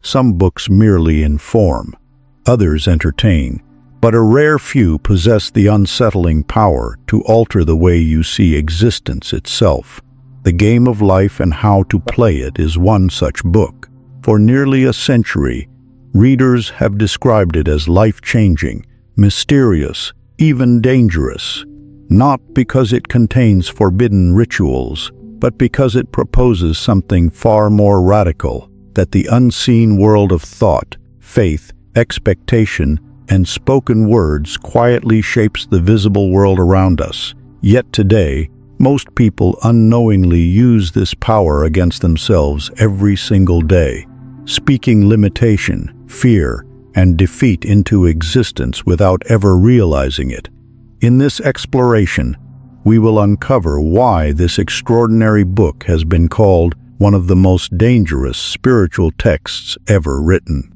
Some books merely inform, others entertain, but a rare few possess the unsettling power to alter the way you see existence itself. The Game of Life and How to Play It is one such book. For nearly a century, readers have described it as life-changing, mysterious, even dangerous, not because it contains forbidden rituals, but because it proposes something far more radical, that the unseen world of thought, faith, expectation, and spoken words quietly shapes the visible world around us. Yet today, most people unknowingly use this power against themselves every single day, speaking limitation, fear, and defeat into existence without ever realizing it. In this exploration, we will uncover why this extraordinary book has been called one of the most dangerous spiritual texts ever written.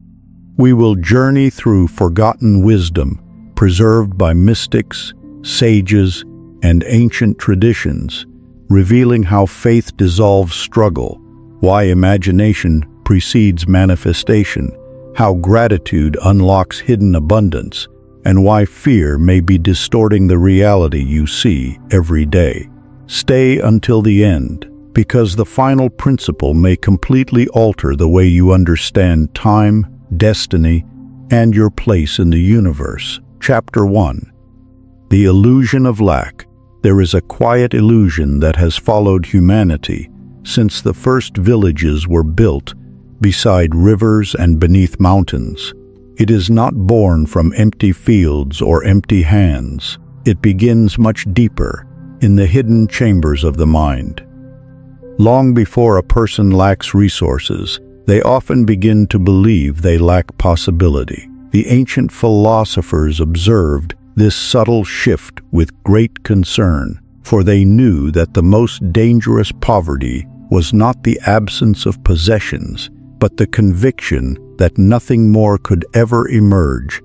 We will journey through forgotten wisdom preserved by mystics, sages, and ancient traditions, revealing how faith dissolves struggle, why imagination precedes manifestation, how gratitude unlocks hidden abundance, and why fear may be distorting the reality you see every day. Stay until the end, because the final principle may completely alter the way you understand time, destiny, and your place in the universe. Chapter 1. The Illusion of Lack. There is a quiet illusion that has followed humanity since the first villages were built beside rivers and beneath mountains. It is not born from empty fields or empty hands. It begins much deeper, in the hidden chambers of the mind. Long before a person lacks resources, they often begin to believe they lack possibility. The ancient philosophers observed this subtle shift with great concern, for they knew that the most dangerous poverty was not the absence of possessions, but the conviction that nothing more could ever emerge.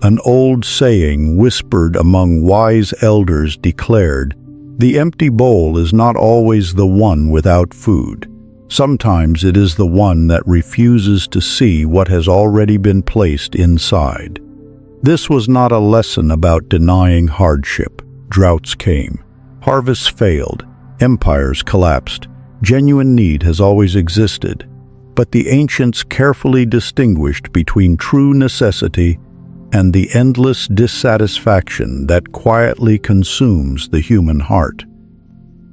An old saying whispered among wise elders declared, "The empty bowl is not always the one without food. Sometimes it is the one that refuses to see what has already been placed inside." This was not a lesson about denying hardship. Droughts came, harvests failed, empires collapsed. Genuine need has always existed, but the ancients carefully distinguished between true necessity and the endless dissatisfaction that quietly consumes the human heart.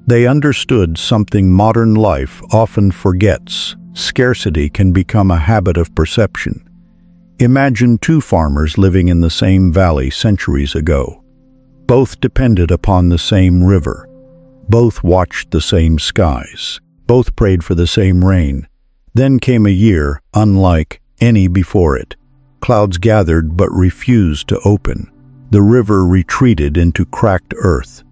They understood something modern life often forgets. Scarcity can become a habit of perception. Imagine two farmers living in the same valley centuries ago. Both depended upon the same river. Both watched the same skies. Both prayed for the same rain. Then came a year unlike any before it. Clouds gathered but refused to open. The river retreated into cracked earth.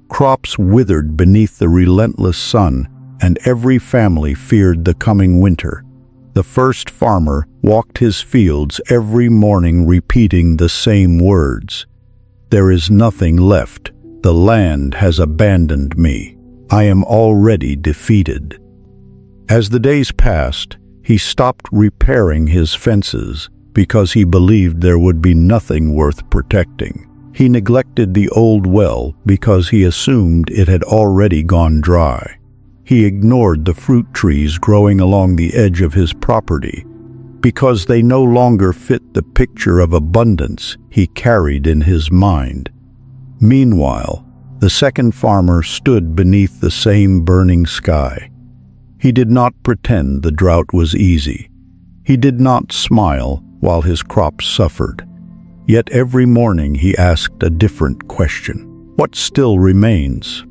Crops withered beneath the relentless sun, and every family feared the coming winter. The first farmer walked his fields every morning repeating the same words. "There is nothing left. The land has abandoned me. I am already defeated." As the days passed, he stopped repairing his fences because he believed there would be nothing worth protecting. He neglected the old well because he assumed it had already gone dry. He ignored the fruit trees growing along the edge of his property because they no longer fit the picture of abundance he carried in his mind. Meanwhile, the second farmer stood beneath the same burning sky. He did not pretend the drought was easy. He did not smile while his crops suffered. Yet every morning he asked a different question. What still remains?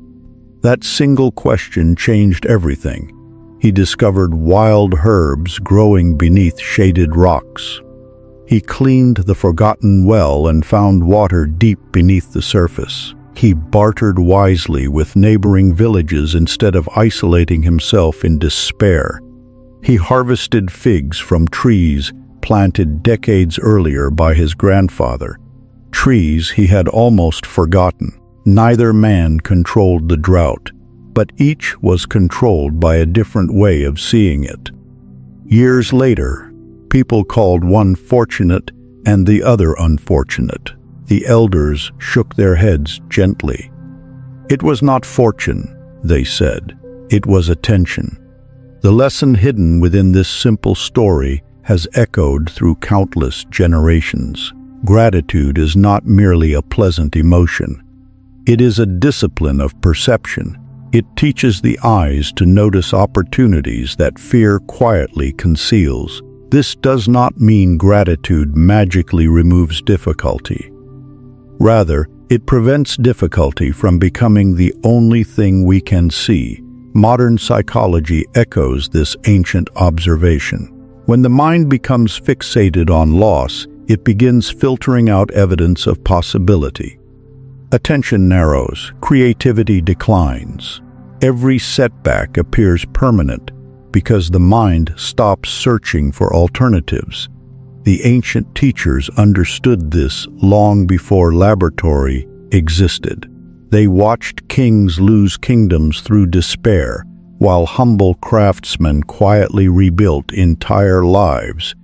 That single question changed everything. He discovered wild herbs growing beneath shaded rocks. He cleaned the forgotten well and found water deep beneath the surface. He bartered wisely with neighboring villages instead of isolating himself in despair. He harvested figs from trees planted decades earlier by his grandfather, trees he had almost forgotten. Neither man controlled the drought, but each was controlled by a different way of seeing it. Years later, people called one fortunate and the other unfortunate. The elders shook their heads gently. It was not fortune, they said. It was attention. The lesson hidden within this simple story has echoed through countless generations. Gratitude is not merely a pleasant emotion. It is a discipline of perception. It teaches the eyes to notice opportunities that fear quietly conceals. This does not mean gratitude magically removes difficulty. Rather, it prevents difficulty from becoming the only thing we can see. Modern psychology echoes this ancient observation. When the mind becomes fixated on loss, it begins filtering out evidence of possibility. Attention narrows, creativity declines. Every setback appears permanent because the mind stops searching for alternatives. The ancient teachers understood this long before laboratory existed. They watched kings lose kingdoms through despair, while humble craftsmen quietly rebuilt entire lives.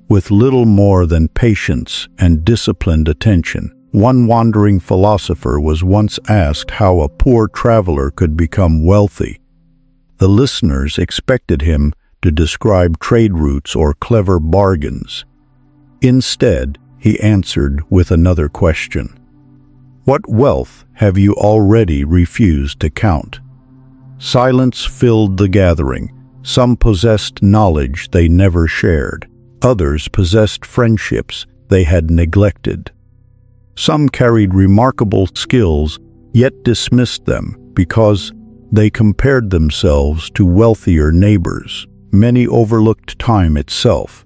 With little more than patience and disciplined attention, one wandering philosopher was once asked how a poor traveler could become wealthy. The listeners expected him to describe trade routes or clever bargains. Instead, he answered with another question. What wealth have you already refused to count? Silence filled the gathering. Some possessed knowledge they never shared. Others possessed friendships they had neglected. Some carried remarkable skills, yet dismissed them because they compared themselves to wealthier neighbors. Many overlooked time itself,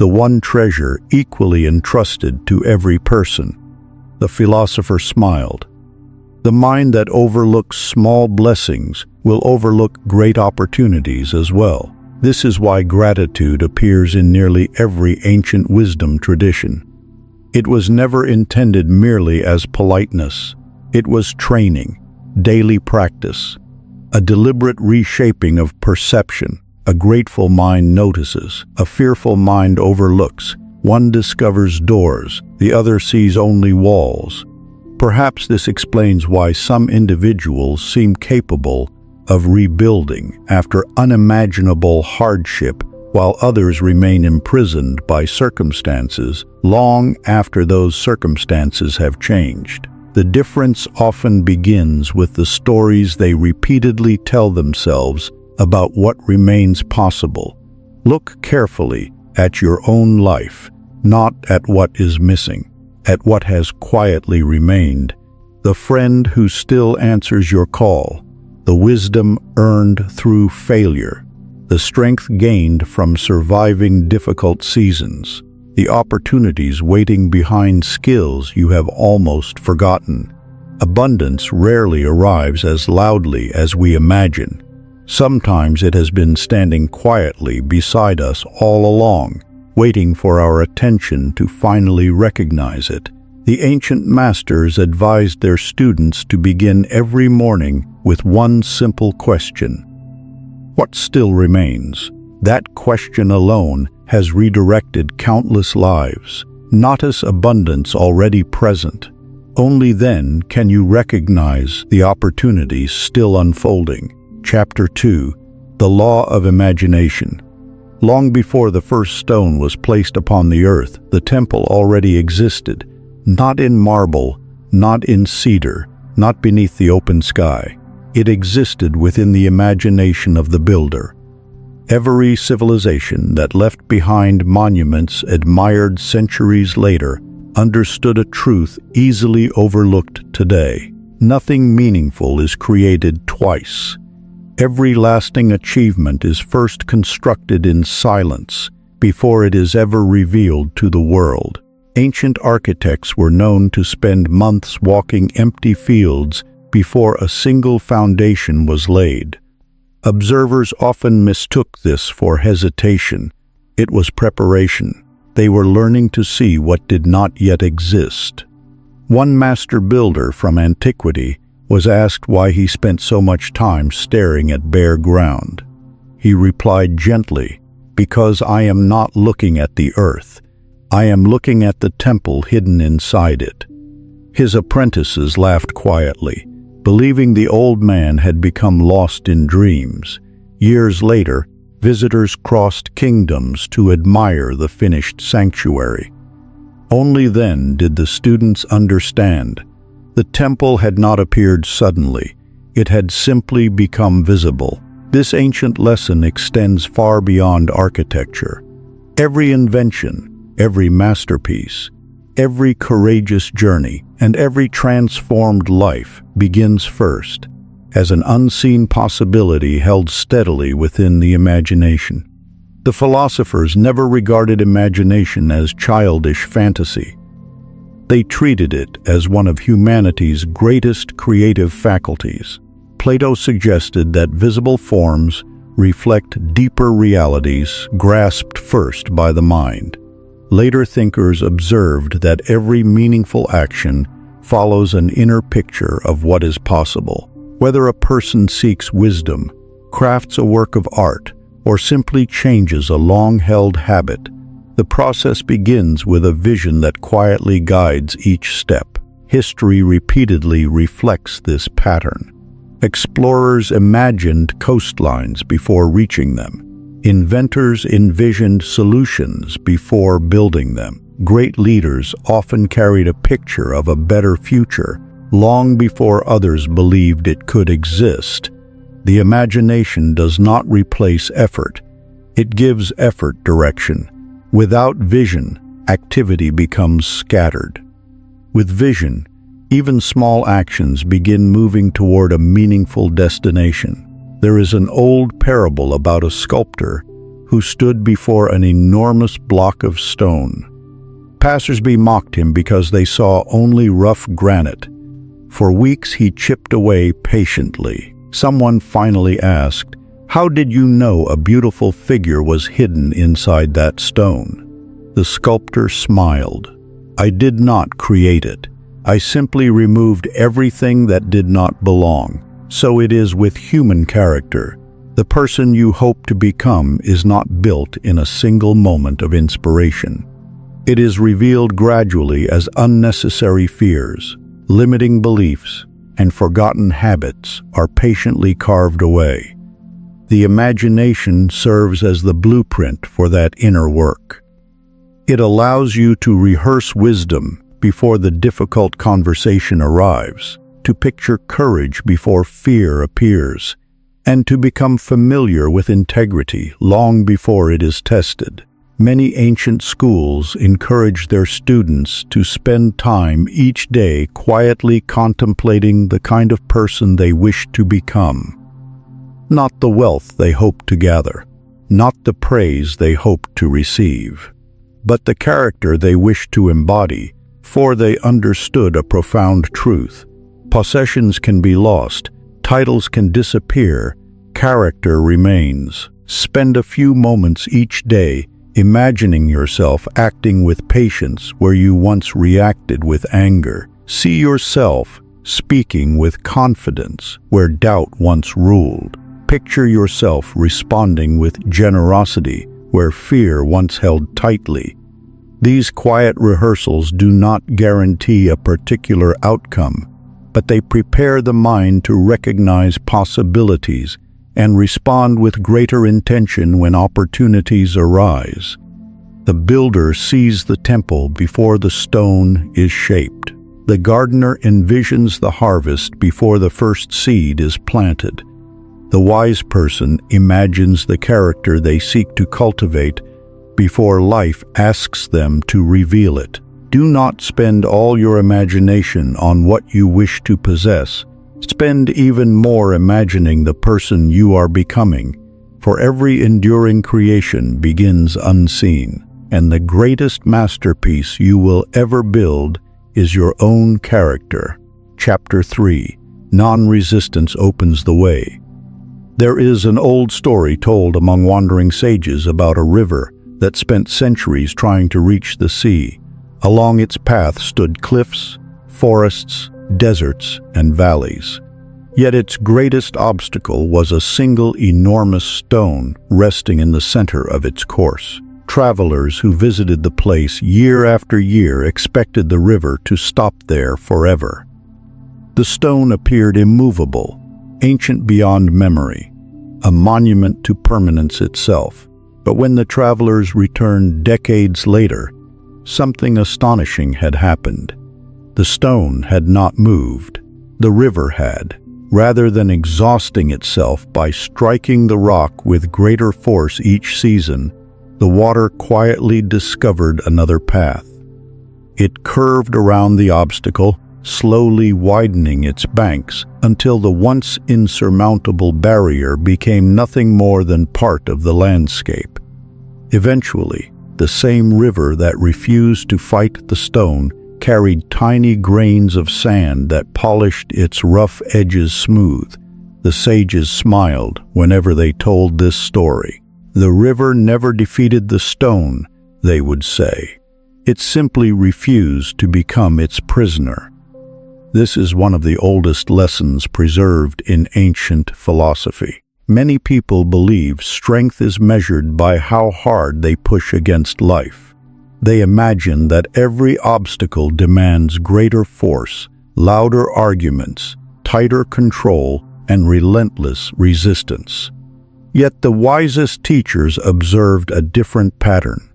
the one treasure equally entrusted to every person. The philosopher smiled. The mind that overlooks small blessings will overlook great opportunities as well. This is why gratitude appears in nearly every ancient wisdom tradition. It was never intended merely as politeness. It was training, daily practice, a deliberate reshaping of perception. A grateful mind notices, a fearful mind overlooks. One discovers doors, the other sees only walls. Perhaps this explains why some individuals seem capable of rebuilding after unimaginable hardship, while others remain imprisoned by circumstances long after those circumstances have changed. The difference often begins with the stories they repeatedly tell themselves about what remains possible. Look carefully at your own life, not at what is missing, at what has quietly remained. The friend who still answers your call, the wisdom earned through failure, the strength gained from surviving difficult seasons, the opportunities waiting behind skills you have almost forgotten. Abundance rarely arrives as loudly as we imagine. Sometimes it has been standing quietly beside us all along, waiting for our attention to finally recognize it. The ancient masters advised their students to begin every morning with one simple question. What still remains? That question alone has redirected countless lives. Notice abundance already present. Only then can you recognize the opportunities still unfolding. Chapter 2. The Law of Imagination. Long before the first stone was placed upon the earth, the temple already existed, not in marble, not in cedar, not beneath the open sky. It existed within the imagination of the builder. Every civilization that left behind monuments admired centuries later understood a truth easily overlooked today. Nothing meaningful is created twice. Every lasting achievement is first constructed in silence before it is ever revealed to the world. Ancient architects were known to spend months walking empty fields before a single foundation was laid. Observers often mistook this for hesitation. It was preparation. They were learning to see what did not yet exist. One master builder from antiquity was asked why he spent so much time staring at bare ground. He replied gently, because I am not looking at the earth. I am looking at the temple hidden inside it." His apprentices laughed quietly, believing the old man had become lost in dreams. Years later, visitors crossed kingdoms to admire the finished sanctuary. Only then did the students understand. The temple had not appeared suddenly. It had simply become visible. This ancient lesson extends far beyond architecture. Every invention, every masterpiece, every courageous journey, and every transformed life begins first, as an unseen possibility held steadily within the imagination. The philosophers never regarded imagination as childish fantasy. They treated it as one of humanity's greatest creative faculties. Plato suggested that visible forms reflect deeper realities grasped first by the mind. Later thinkers observed that every meaningful action follows an inner picture of what is possible. Whether a person seeks wisdom, crafts a work of art, or simply changes a long-held habit, the process begins with a vision that quietly guides each step. History repeatedly reflects this pattern. Explorers imagined coastlines before reaching them. Inventors envisioned solutions before building them. Great leaders often carried a picture of a better future long before others believed it could exist. The imagination does not replace effort. It gives effort direction. Without vision, activity becomes scattered. With vision, even small actions begin moving toward a meaningful destination. There is an old parable about a sculptor who stood before an enormous block of stone. Passersby mocked him because they saw only rough granite. For weeks he chipped away patiently. Someone finally asked, "How did you know a beautiful figure was hidden inside that stone?" The sculptor smiled. "I did not create it. I simply removed everything that did not belong." So it is with human character. The person you hope to become is not built in a single moment of inspiration. It is revealed gradually as unnecessary fears, limiting beliefs, and forgotten habits are patiently carved away. The imagination serves as the blueprint for that inner work. It allows you to rehearse wisdom before the difficult conversation arrives, to picture courage before fear appears, and to become familiar with integrity long before it is tested. Many ancient schools encourage their students to spend time each day quietly contemplating the kind of person they wish to become. Not the wealth they hope to gather, not the praise they hope to receive, but the character they wish to embody, for they understood a profound truth. Possessions can be lost, titles can disappear, character remains. Spend a few moments each day imagining yourself acting with patience where you once reacted with anger. See yourself speaking with confidence where doubt once ruled. Picture yourself responding with generosity where fear once held tightly. These quiet rehearsals do not guarantee a particular outcome, but they prepare the mind to recognize possibilities and respond with greater intention when opportunities arise. The builder sees the temple before the stone is shaped. The gardener envisions the harvest before the first seed is planted. The wise person imagines the character they seek to cultivate before life asks them to reveal it. Do not spend all your imagination on what you wish to possess. Spend even more imagining the person you are becoming, for every enduring creation begins unseen, and the greatest masterpiece you will ever build is your own character. Chapter 3. Non-resistance opens the way. There is an old story told among wandering sages about a river that spent centuries trying to reach the sea. Along its path stood cliffs, forests, deserts, and valleys. Yet its greatest obstacle was a single enormous stone resting in the center of its course. Travelers who visited the place year after year expected the river to stop there forever. The stone appeared immovable, ancient beyond memory, a monument to permanence itself. But when the travelers returned decades later, something astonishing had happened. The stone had not moved. The river had. Rather than exhausting itself by striking the rock with greater force each season, the water quietly discovered another path. It curved around the obstacle, slowly widening its banks until the once insurmountable barrier became nothing more than part of the landscape. Eventually, the same river that refused to fight the stone carried tiny grains of sand that polished its rough edges smooth. The sages smiled whenever they told this story. The river never defeated the stone, they would say. It simply refused to become its prisoner. This is one of the oldest lessons preserved in ancient philosophy. Many people believe strength is measured by how hard they push against life. They imagine that every obstacle demands greater force, louder arguments, tighter control, and relentless resistance. Yet the wisest teachers observed a different pattern.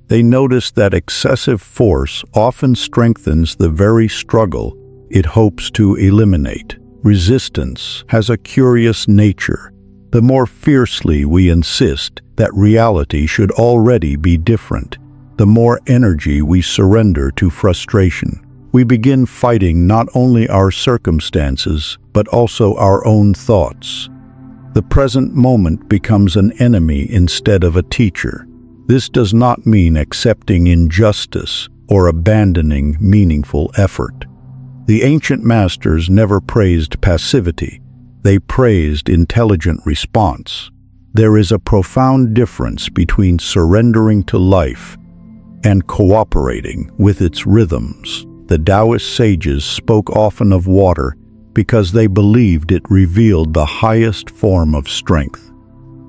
They noticed that excessive force often strengthens the very struggle it hopes to eliminate. Resistance has a curious nature. The more fiercely we insist that reality should already be different, the more energy we surrender to frustration. We begin fighting not only our circumstances, but also our own thoughts. The present moment becomes an enemy instead of a teacher. This does not mean accepting injustice or abandoning meaningful effort. The ancient masters never praised passivity. They praised intelligent response. There is a profound difference between surrendering to life and cooperating with its rhythms. The Taoist sages spoke often of water because they believed it revealed the highest form of strength.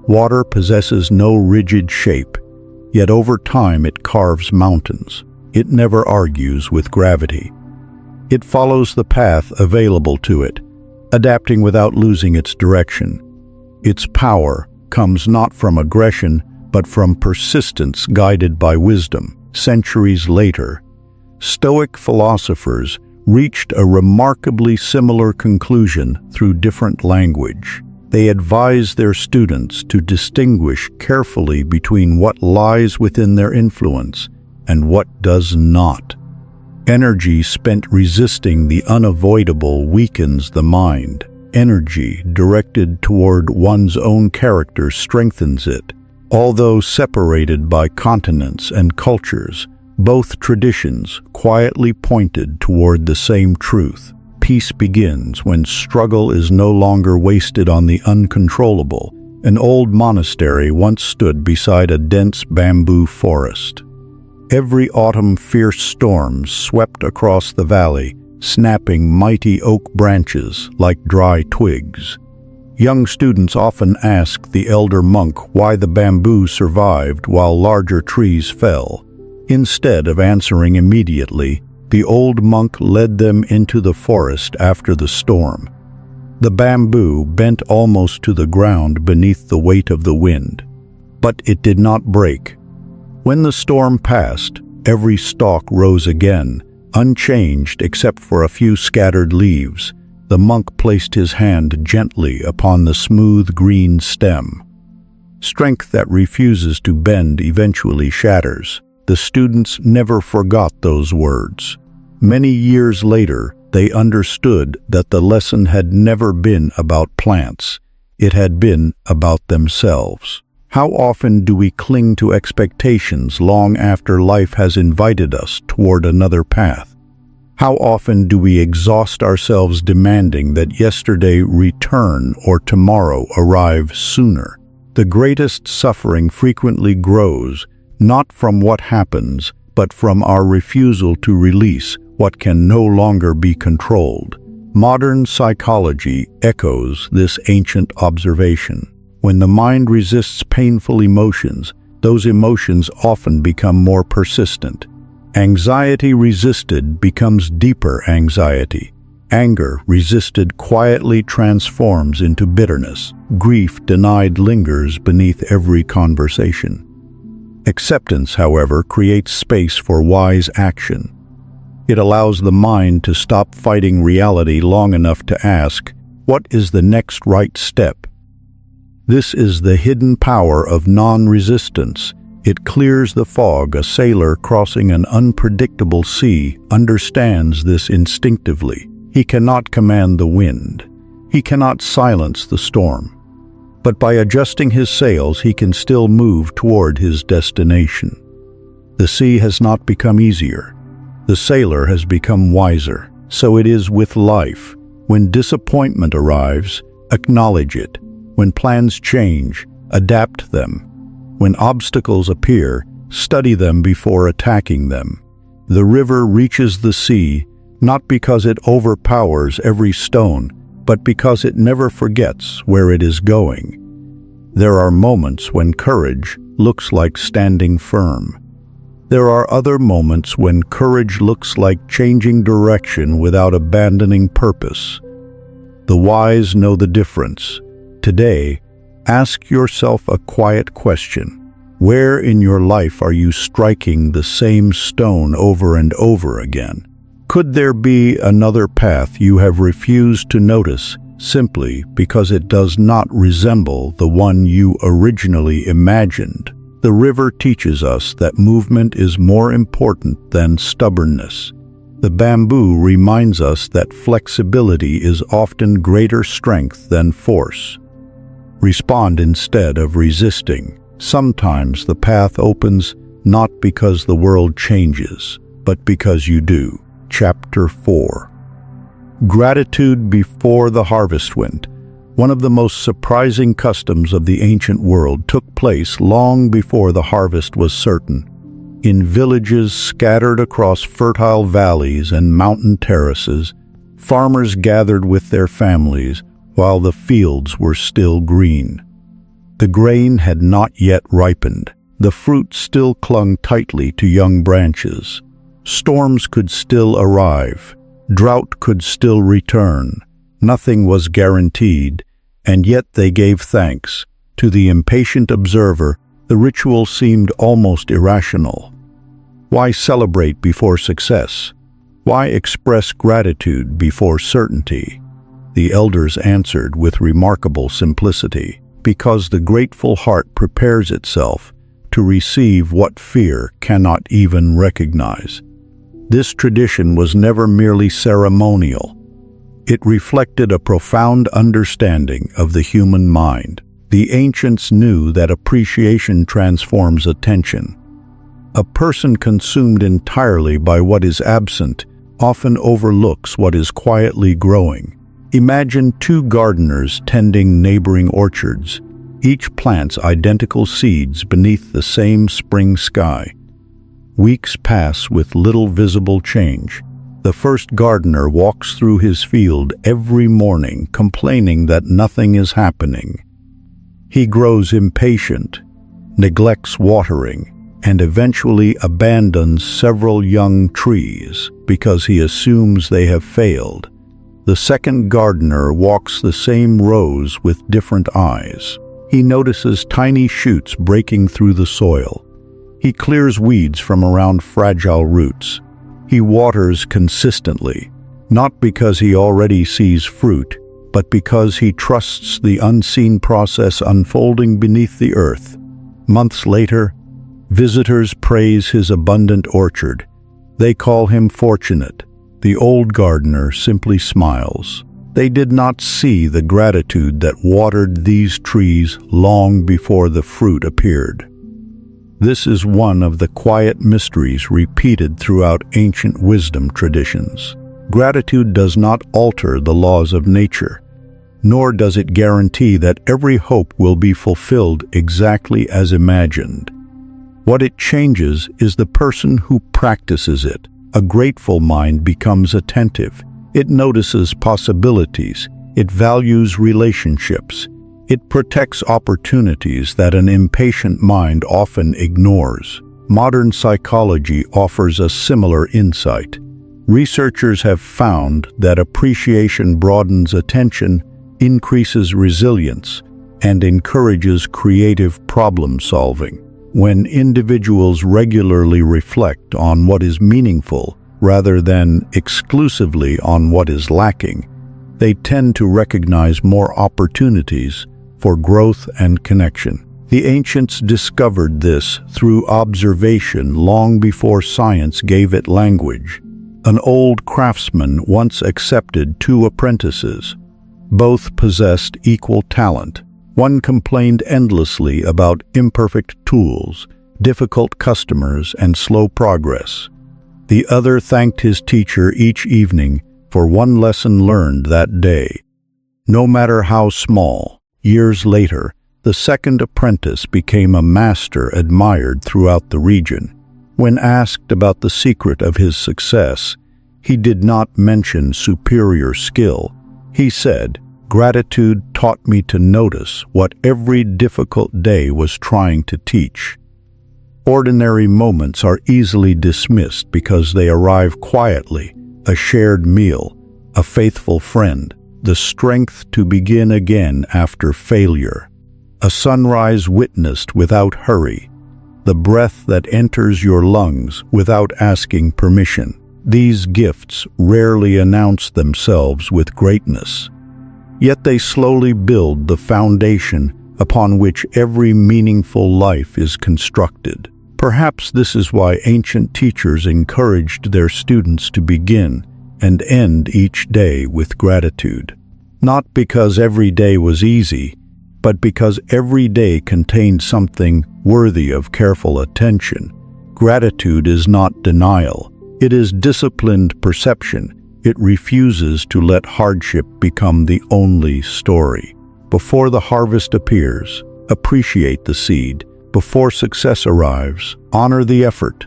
Water possesses no rigid shape, yet over time it carves mountains. It never argues with gravity. It follows the path available to it, adapting without losing its direction. Its power comes not from aggression, but from persistence guided by wisdom. Centuries later, Stoic philosophers reached a remarkably similar conclusion through different language. They advised their students to distinguish carefully between what lies within their influence and what does not. Energy spent resisting the unavoidable weakens the mind. Energy directed toward one's own character strengthens it. Although separated by continents and cultures, both traditions quietly pointed toward the same truth. Peace begins when struggle is no longer wasted on the uncontrollable. An old monastery once stood beside a dense bamboo forest. Every autumn fierce storms swept across the valley, snapping mighty oak branches like dry twigs. Young students often asked the elder monk why the bamboo survived while larger trees fell. Instead of answering immediately, the old monk led them into the forest after the storm. The bamboo bent almost to the ground beneath the weight of the wind, but it did not break. When the storm passed, every stalk rose again, unchanged except for a few scattered leaves. The monk placed his hand gently upon the smooth green stem. Strength that refuses to bend eventually shatters. The students never forgot those words. Many years later, they understood that the lesson had never been about plants. It had been about themselves. How often do we cling to expectations long after life has invited us toward another path? How often do we exhaust ourselves demanding that yesterday return or tomorrow arrive sooner? The greatest suffering frequently grows not from what happens, but from our refusal to release what can no longer be controlled. Modern psychology echoes this ancient observation. When the mind resists painful emotions, those emotions often become more persistent. Anxiety resisted becomes deeper anxiety. Anger resisted quietly transforms into bitterness. Grief denied lingers beneath every conversation. Acceptance, however, creates space for wise action. It allows the mind to stop fighting reality long enough to ask, what is the next right step? This is the hidden power of non-resistance. It clears the fog. A sailor crossing an unpredictable sea understands this instinctively. He cannot command the wind. He cannot silence the storm. But by adjusting his sails, he can still move toward his destination. The sea has not become easier. The sailor has become wiser. So it is with life. When disappointment arrives, acknowledge it. When plans change, adapt them. When obstacles appear, study them before attacking them. The river reaches the sea, not because it overpowers every stone, but because it never forgets where it is going. There are moments when courage looks like standing firm. There are other moments when courage looks like changing direction without abandoning purpose. The wise know the difference. Today, ask yourself a quiet question. Where in your life are you striking the same stone over and over again? Could there be another path you have refused to notice simply because it does not resemble the one you originally imagined? The river teaches us that movement is more important than stubbornness. The bamboo reminds us that flexibility is often greater strength than force. Respond instead of resisting. Sometimes the path opens not because the world changes, but because you do. Chapter 4. Gratitude before the harvest wind. One of the most surprising customs of the ancient world took place long before the harvest was certain. In villages scattered across fertile valleys and mountain terraces, farmers gathered with their families while the fields were still green. The grain had not yet ripened. The fruit still clung tightly to young branches. Storms could still arrive. Drought could still return. Nothing was guaranteed, and yet they gave thanks. To the impatient observer, the ritual seemed almost irrational. Why celebrate before success? Why express gratitude before certainty? The elders answered with remarkable simplicity, because the grateful heart prepares itself to receive what fear cannot even recognize. This tradition was never merely ceremonial. It reflected a profound understanding of the human mind. The ancients knew that appreciation transforms attention. A person consumed entirely by what is absent often overlooks what is quietly growing. Imagine two gardeners tending neighboring orchards. Each plants identical seeds beneath the same spring sky. Weeks pass with little visible change. The first gardener walks through his field every morning, complaining that nothing is happening. He grows impatient, neglects watering, and eventually abandons several young trees because he assumes they have failed. The second gardener walks the same rows with different eyes. He notices tiny shoots breaking through the soil. He clears weeds from around fragile roots. He waters consistently, not because he already sees fruit, but because he trusts the unseen process unfolding beneath the earth. Months later, visitors praise his abundant orchard. They call him fortunate. The old gardener simply smiles. They did not see the gratitude that watered these trees long before the fruit appeared. This is one of the quiet mysteries repeated throughout ancient wisdom traditions. Gratitude does not alter the laws of nature, nor does it guarantee that every hope will be fulfilled exactly as imagined. What it changes is the person who practices it. A grateful mind becomes attentive. It notices possibilities. It values relationships. It protects opportunities that an impatient mind often ignores. Modern psychology offers a similar insight. Researchers have found that appreciation broadens attention, increases resilience, and encourages creative problem-solving. When individuals regularly reflect on what is meaningful rather than exclusively on what is lacking, they tend to recognize more opportunities for growth and connection. The ancients discovered this through observation long before science gave it language. An old craftsman once accepted 2 apprentices. Both possessed equal talent. One complained endlessly about imperfect tools, difficult customers, and slow progress. The other thanked his teacher each evening for one lesson learned that day. No matter how small, years later, the second apprentice became a master admired throughout the region. When asked about the secret of his success, he did not mention superior skill. He said, "Gratitude taught me to notice what every difficult day was trying to teach." Ordinary moments are easily dismissed because they arrive quietly: a shared meal, a faithful friend, the strength to begin again after failure, a sunrise witnessed without hurry, the breath that enters your lungs without asking permission. These gifts rarely announce themselves with greatness, yet they slowly build the foundation upon which every meaningful life is constructed. Perhaps this is why ancient teachers encouraged their students to begin and end each day with gratitude. Not because every day was easy, but because every day contained something worthy of careful attention. Gratitude is not denial. It is disciplined perception. It refuses to let hardship become the only story. Before the harvest appears, appreciate the seed. Before success arrives, honor the effort.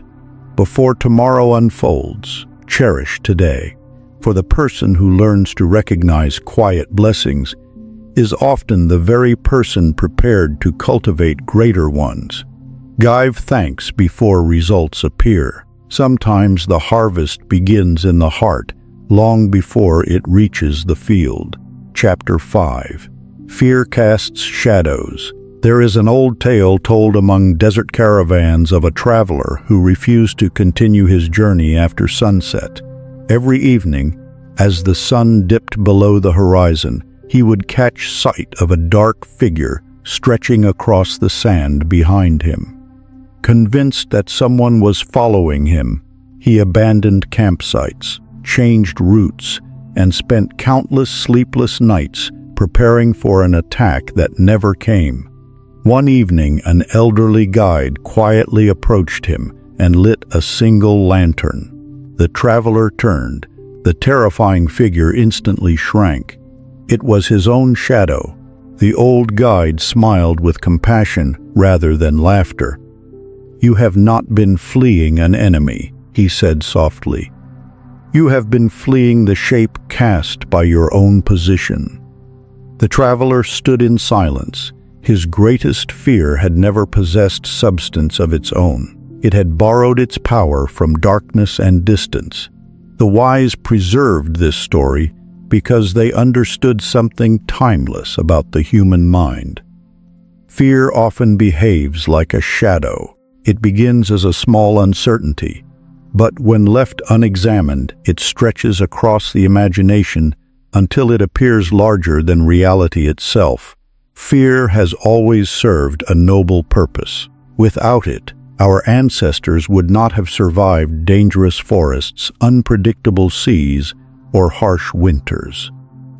Before tomorrow unfolds, cherish today. For the person who learns to recognize quiet blessings is often the very person prepared to cultivate greater ones. Give thanks before results appear. Sometimes the harvest begins in the heart, long before it reaches the field. Chapter 5. Fear casts shadows. There is an old tale told among desert caravans of a traveler who refused to continue his journey after sunset. Every evening, as the sun dipped below the horizon, he would catch sight of a dark figure stretching across the sand behind him. Convinced that someone was following him, he abandoned campsites, changed routes, and spent countless sleepless nights preparing for an attack that never came. One evening, an elderly guide quietly approached him and lit a single lantern. The traveler turned. The terrifying figure instantly shrank. It was his own shadow. The old guide smiled with compassion rather than laughter. "You have not been fleeing an enemy," he said softly. "You have been fleeing the shape cast by your own position." The traveler stood in silence. His greatest fear had never possessed substance of its own. It had borrowed its power from darkness and distance. The wise preserved this story because they understood something timeless about the human mind. Fear often behaves like a shadow. It begins as a small uncertainty, but when left unexamined, it stretches across the imagination until it appears larger than reality itself. Fear has always served a noble purpose. Without it, our ancestors would not have survived dangerous forests, unpredictable seas, or harsh winters.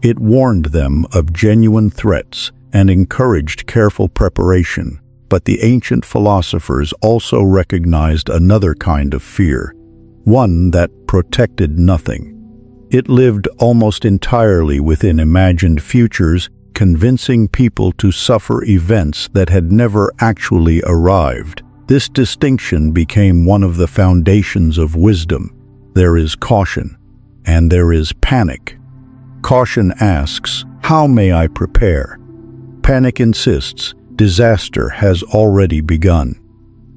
It warned them of genuine threats and encouraged careful preparation. But the ancient philosophers also recognized another kind of fear, one that protected nothing. It lived almost entirely within imagined futures, convincing people to suffer events that had never actually arrived. This distinction became one of the foundations of wisdom. There is caution, and there is panic. Caution asks, "How may I prepare?" Panic insists, "Disaster has already begun."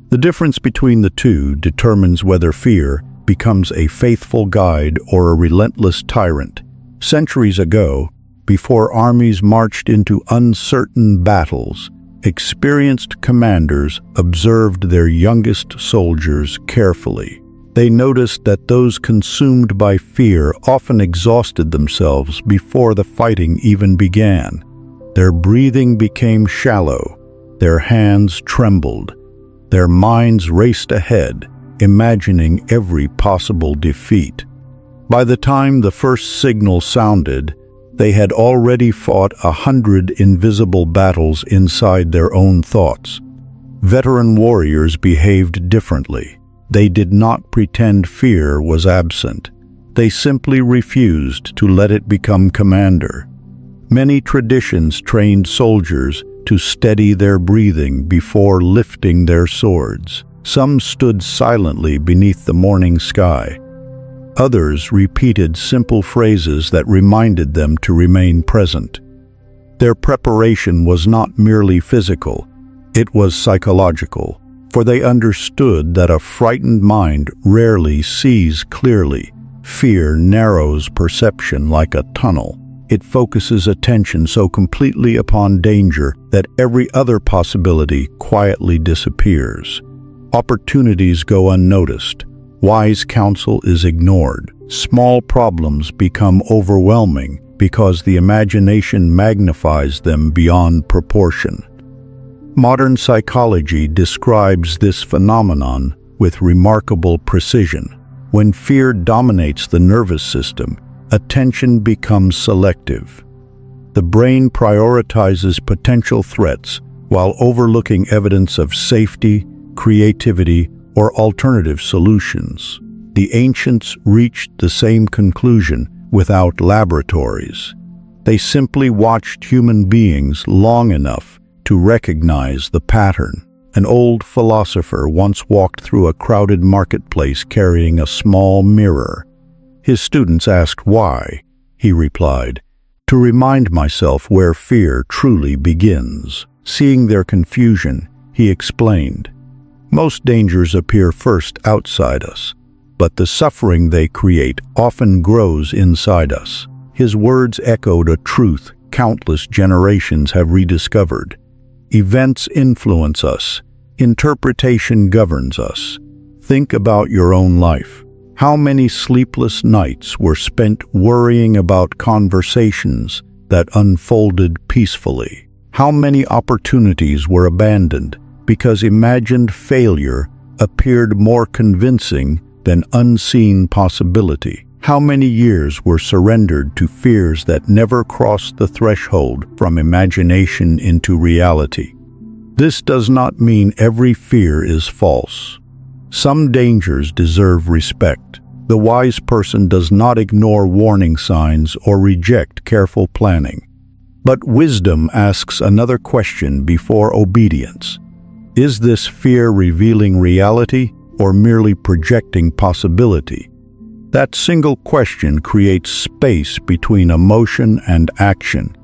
The difference between the two determines whether fear becomes a faithful guide or a relentless tyrant. Centuries ago, before armies marched into uncertain battles, experienced commanders observed their youngest soldiers carefully. They noticed that those consumed by fear often exhausted themselves before the fighting even began. Their breathing became shallow, their hands trembled, their minds raced ahead, imagining every possible defeat. By the time the first signal sounded, they had already fought 100 invisible battles inside their own thoughts. Veteran warriors behaved differently. They did not pretend fear was absent. They simply refused to let it become commander. Many traditions trained soldiers to steady their breathing before lifting their swords. Some stood silently beneath the morning sky. Others repeated simple phrases that reminded them to remain present. Their preparation was not merely physical, it was psychological, for they understood that a frightened mind rarely sees clearly. Fear narrows perception like a tunnel. It focuses attention so completely upon danger that every other possibility quietly disappears. Opportunities go unnoticed. Wise counsel is ignored. Small problems become overwhelming because the imagination magnifies them beyond proportion. Modern psychology describes this phenomenon with remarkable precision. When fear dominates the nervous system, attention becomes selective. The brain prioritizes potential threats while overlooking evidence of safety, creativity, or alternative solutions. The ancients reached the same conclusion without laboratories. They simply watched human beings long enough to recognize the pattern. An old philosopher once walked through a crowded marketplace carrying a small mirror. His students asked why. He replied, "To remind myself where fear truly begins." Seeing their confusion, he explained, "Most dangers appear first outside us, but the suffering they create often grows inside us." His words echoed a truth countless generations have rediscovered. Events influence us. Interpretation governs us. Think about your own life. How many sleepless nights were spent worrying about conversations that unfolded peacefully? How many opportunities were abandoned because imagined failure appeared more convincing than unseen possibility? How many years were surrendered to fears that never crossed the threshold from imagination into reality? This does not mean every fear is false. Some dangers deserve respect. The wise person does not ignore warning signs or reject careful planning. But wisdom asks another question before obedience. Is this fear revealing reality or merely projecting possibility? That single question creates space between emotion and action.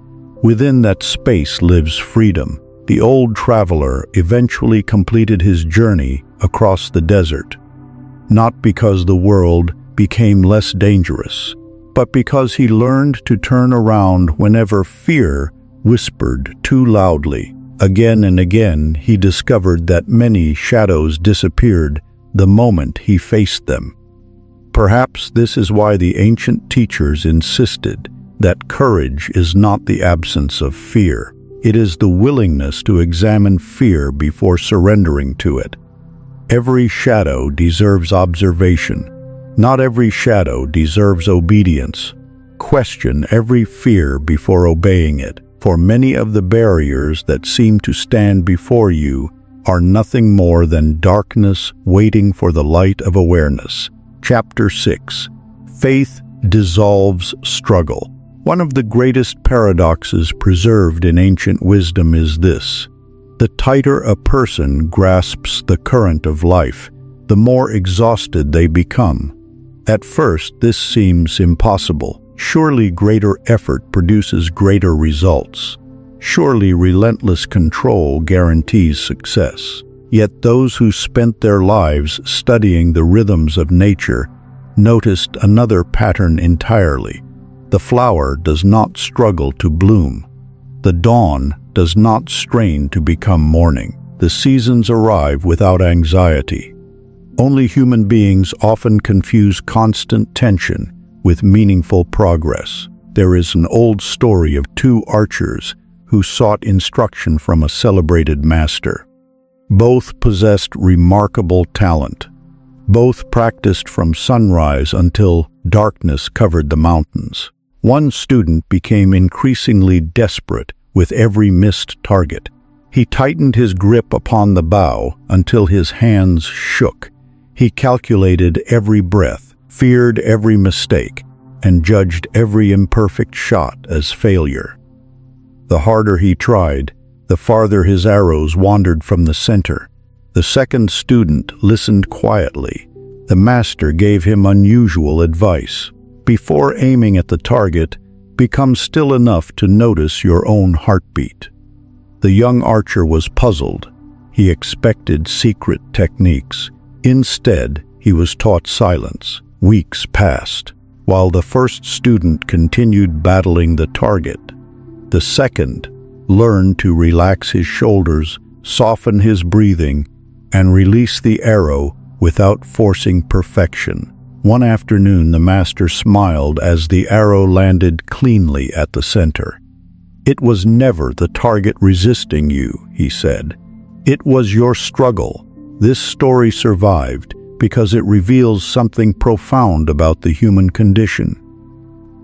Within that space lives freedom. The old traveler eventually completed his journey across the desert, not because the world became less dangerous, but because he learned to turn around whenever fear whispered too loudly. Again and again, he discovered that many shadows disappeared the moment he faced them. Perhaps this is why the ancient teachers insisted that courage is not the absence of fear. It is the willingness to examine fear before surrendering to it. Every shadow deserves observation. Not every shadow deserves obedience. Question every fear before obeying it, for many of the barriers that seem to stand before you are nothing more than darkness waiting for the light of awareness. Chapter 6. Faith dissolves struggle. One of the greatest paradoxes preserved in ancient wisdom is this: the tighter a person grasps the current of life, the more exhausted they become. At first, this seems impossible. Surely greater effort produces greater results. Surely relentless control guarantees success. Yet those who spent their lives studying the rhythms of nature noticed another pattern entirely. The flower does not struggle to bloom. The dawn does not strain to become morning. The seasons arrive without anxiety. Only human beings often confuse constant tension with meaningful progress. There is an old story of two archers who sought instruction from a celebrated master. Both possessed remarkable talent. Both practiced from sunrise until darkness covered the mountains. One student became increasingly desperate with every missed target. He tightened his grip upon the bow until his hands shook. He calculated every breath, feared every mistake, and judged every imperfect shot as failure. The harder he tried, the farther his arrows wandered from the center. The second student listened quietly. The master gave him unusual advice. Before aiming at the target, become still enough to notice your own heartbeat. The young archer was puzzled. He expected secret techniques. Instead, he was taught silence. Weeks passed, while the first student continued battling the target. The second learned to relax his shoulders, soften his breathing, and release the arrow without forcing perfection. One afternoon, the master smiled as the arrow landed cleanly at the center. "It was never the target resisting you," he said. "It was your struggle." This story survived because it reveals something profound about the human condition.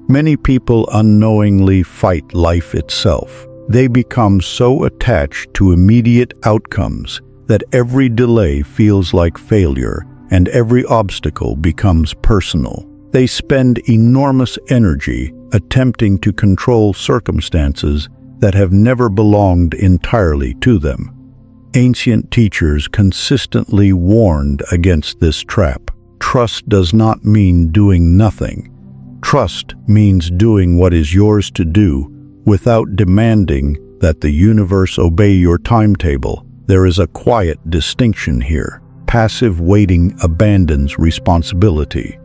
Many people unknowingly fight life itself. They become so attached to immediate outcomes that every delay feels like failure and every obstacle becomes personal. They spend enormous energy attempting to control circumstances that have never belonged entirely to them. Ancient teachers consistently warned against this trap. Trust does not mean doing nothing. Trust means doing what is yours to do without demanding that the universe obey your timetable. There is a quiet distinction here. Passive waiting abandons responsibility.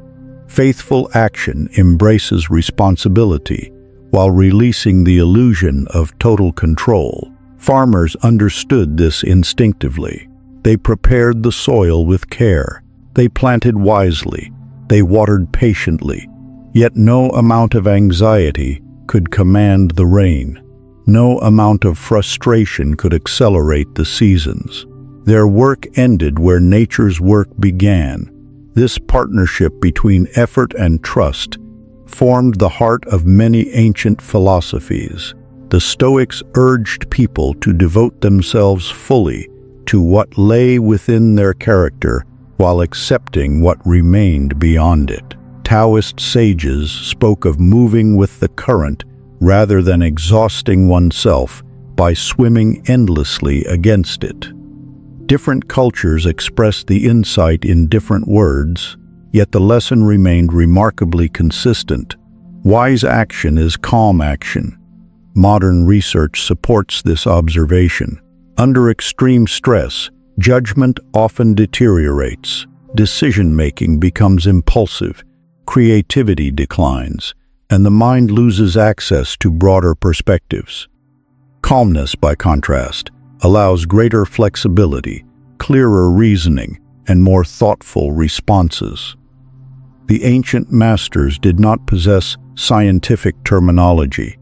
Faithful action embraces responsibility while releasing the illusion of total control. Farmers understood this instinctively. They prepared the soil with care. They planted wisely. They watered patiently. Yet no amount of anxiety could command the rain. No amount of frustration could accelerate the seasons. Their work ended where nature's work began. This partnership between effort and trust formed the heart of many ancient philosophies. The Stoics urged people to devote themselves fully to what lay within their character while accepting what remained beyond it. Taoist sages spoke of moving with the current rather than exhausting oneself by swimming endlessly against it. Different cultures expressed the insight in different words, yet the lesson remained remarkably consistent. Wise action is calm action. Modern research supports this observation. Under extreme stress, judgment often deteriorates. Decision-making becomes impulsive. Creativity declines, and the mind loses access to broader perspectives. Calmness, by contrast, allows greater flexibility, clearer reasoning, and more thoughtful responses. The ancient masters did not possess scientific terminology,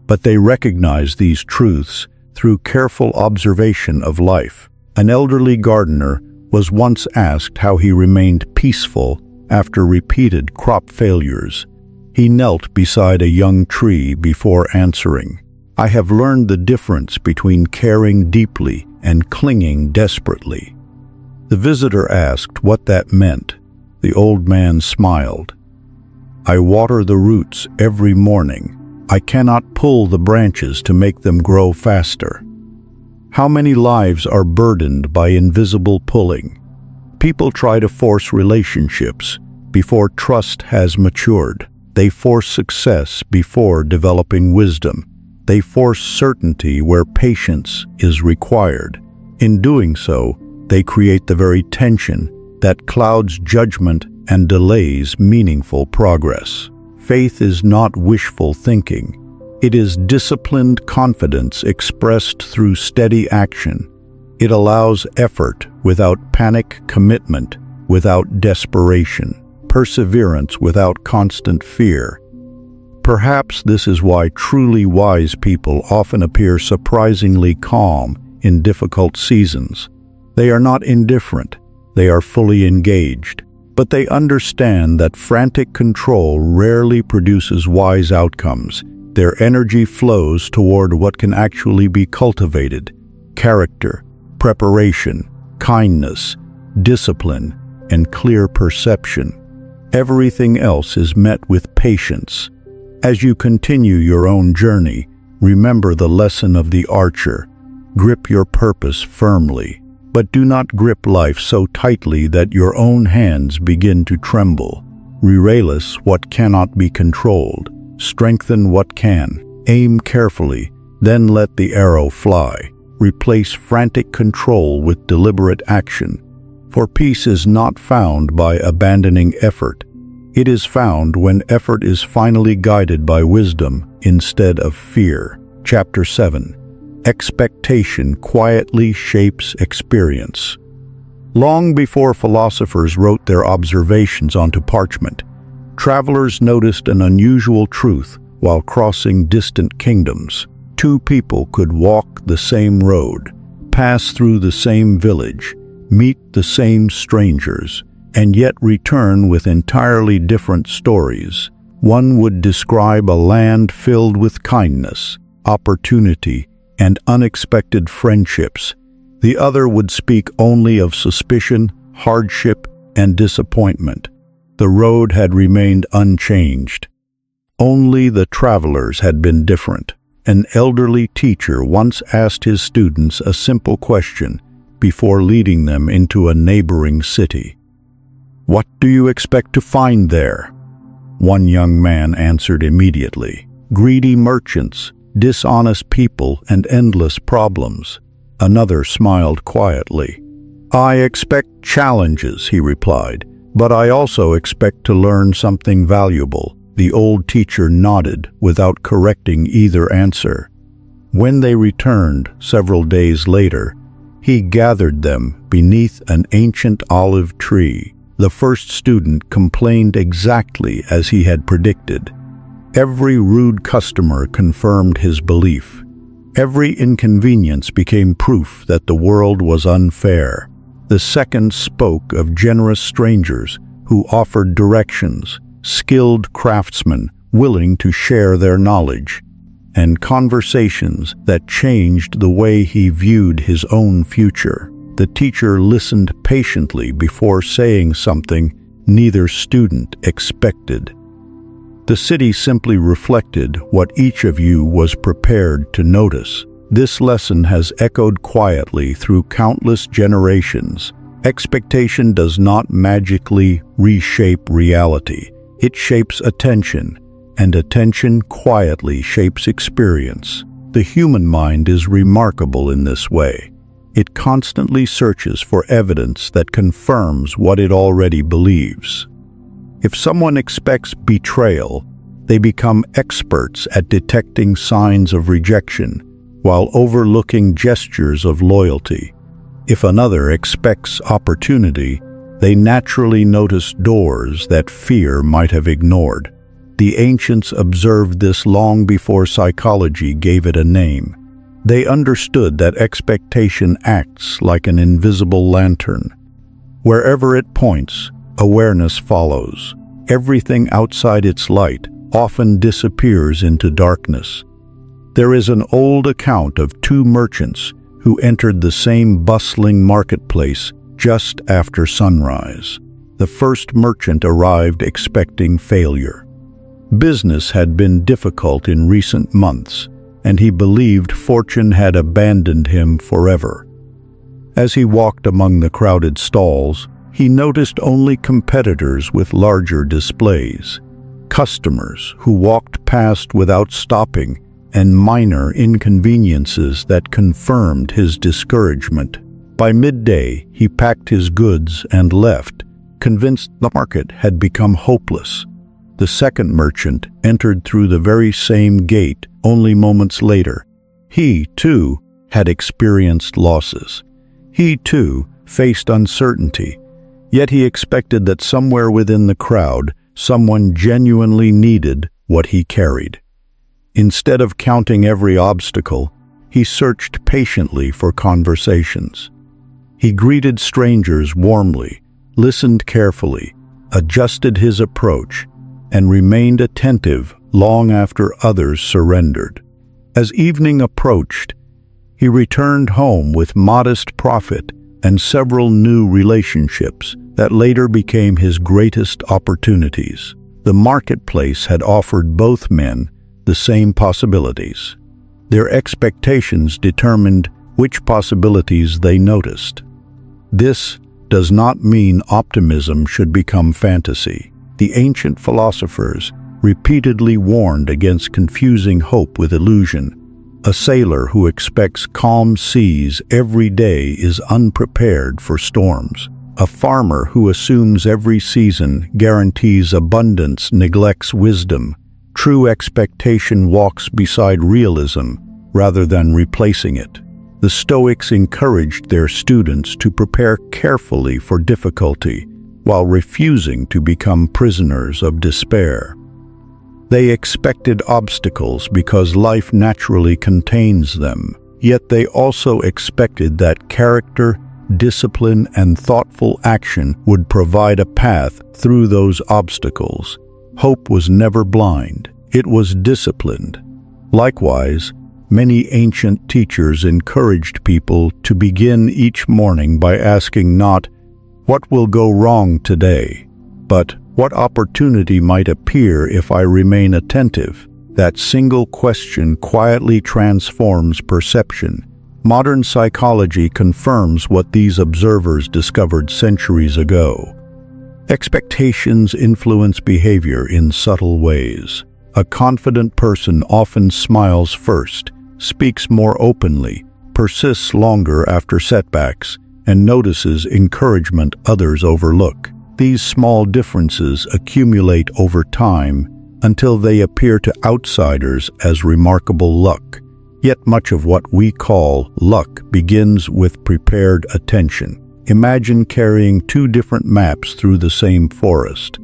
but they recognized these truths through careful observation of life. An elderly gardener was once asked how he remained peaceful after repeated crop failures. He knelt beside a young tree before answering, "I have learned the difference between caring deeply and clinging desperately." The visitor asked what that meant. The old man smiled. "I water the roots every morning. I cannot pull the branches to make them grow faster." How many lives are burdened by invisible pulling? People try to force relationships, before trust has matured. They force success before developing wisdom. They force certainty where patience is required. In doing so, they create the very tension that clouds judgment and delays meaningful progress. Faith is not wishful thinking. It is disciplined confidence expressed through steady action. It allows effort without panic, commitment without desperation, perseverance without constant fear. Perhaps this is why truly wise people often appear surprisingly calm in difficult seasons. They are not indifferent, they are fully engaged, but they understand that frantic control rarely produces wise outcomes. Their energy flows toward what can actually be cultivated: character, preparation, kindness, discipline, and clear perception. Everything else is met with patience. As you continue your own journey, remember the lesson of the archer. Grip your purpose firmly, but do not grip life so tightly that your own hands begin to tremble. Release what cannot be controlled. Strengthen what can. Aim carefully, then let the arrow fly. Replace frantic control with deliberate action. For peace is not found by abandoning effort. It is found when effort is finally guided by wisdom instead of fear. Chapter 7. Expectation quietly shapes experience. Long before philosophers wrote their observations onto parchment, travelers noticed an unusual truth while crossing distant kingdoms. Two people could walk the same road, pass through the same village, meet the same strangers, and yet return with entirely different stories. One would describe a land filled with kindness, opportunity, and unexpected friendships. The other would speak only of suspicion, hardship, and disappointment. The road had remained unchanged. Only the travelers had been different. An elderly teacher once asked his students a simple question before leading them into a neighboring city. "What do you expect to find there?" One young man answered immediately, "Greedy merchants, dishonest people, and endless problems." Another smiled quietly. "I expect challenges," he replied, "but I also expect to learn something valuable." The old teacher nodded without correcting either answer. When they returned several days later, he gathered them beneath an ancient olive tree. The first student complained exactly as he had predicted. Every rude customer confirmed his belief. Every inconvenience became proof that the world was unfair. The second spoke of generous strangers who offered directions, skilled craftsmen willing to share their knowledge, and conversations that changed the way he viewed his own future. The teacher listened patiently before saying something neither student expected. The city simply reflected what each of you was prepared to notice. This lesson has echoed quietly through countless generations. Expectation does not magically reshape reality. It shapes attention, and attention quietly shapes experience. The human mind is remarkable in this way. It constantly searches for evidence that confirms what it already believes. If someone expects betrayal, they become experts at detecting signs of rejection while overlooking gestures of loyalty. If another expects opportunity, they naturally notice doors that fear might have ignored. The ancients observed this long before psychology gave it a name. They understood that expectation acts like an invisible lantern. Wherever it points, awareness follows. Everything outside its light often disappears into darkness. There is an old account of two merchants who entered the same bustling marketplace just after sunrise. The first merchant arrived expecting failure. Business had been difficult in recent months, and he believed fortune had abandoned him forever. As he walked among the crowded stalls, He noticed only competitors with larger displays, customers who walked past without stopping, and minor inconveniences that confirmed his discouragement. By midday, he packed his goods and left, convinced the market had become hopeless. The second merchant entered through the very same gate only moments later. He, too, had experienced losses. He, too, faced uncertainty. Yet he expected that somewhere within the crowd, someone genuinely needed what he carried. Instead of counting every obstacle, he searched patiently for conversations. He greeted strangers warmly, listened carefully, adjusted his approach, and remained attentive long after others surrendered. As evening approached, he returned home with modest profit and several new relationships that later became his greatest opportunities. The marketplace had offered both men the same possibilities. Their expectations determined which possibilities they noticed. This does not mean optimism should become fantasy. The ancient philosophers repeatedly warned against confusing hope with illusion. A sailor who expects calm seas every day is unprepared for storms. A farmer who assumes every season guarantees abundance neglects wisdom. True expectation walks beside realism rather than replacing it. The Stoics encouraged their students to prepare carefully for difficulty while refusing to become prisoners of despair. They expected obstacles because life naturally contains them, yet they also expected that character, discipline, and thoughtful action would provide a path through those obstacles. Hope was never blind, it was disciplined. Likewise, many ancient teachers encouraged people to begin each morning by asking not, "What will go wrong today?" but "What opportunity might appear if I remain attentive?" That single question quietly transforms perception. Modern psychology confirms what these observers discovered centuries ago. Expectations influence behavior in subtle ways. A confident person often smiles first, speaks more openly, persists longer after setbacks, and notices encouragement others overlook. These small differences accumulate over time until they appear to outsiders as remarkable luck. Yet much of what we call luck begins with prepared attention. Imagine carrying two different maps through the same forest.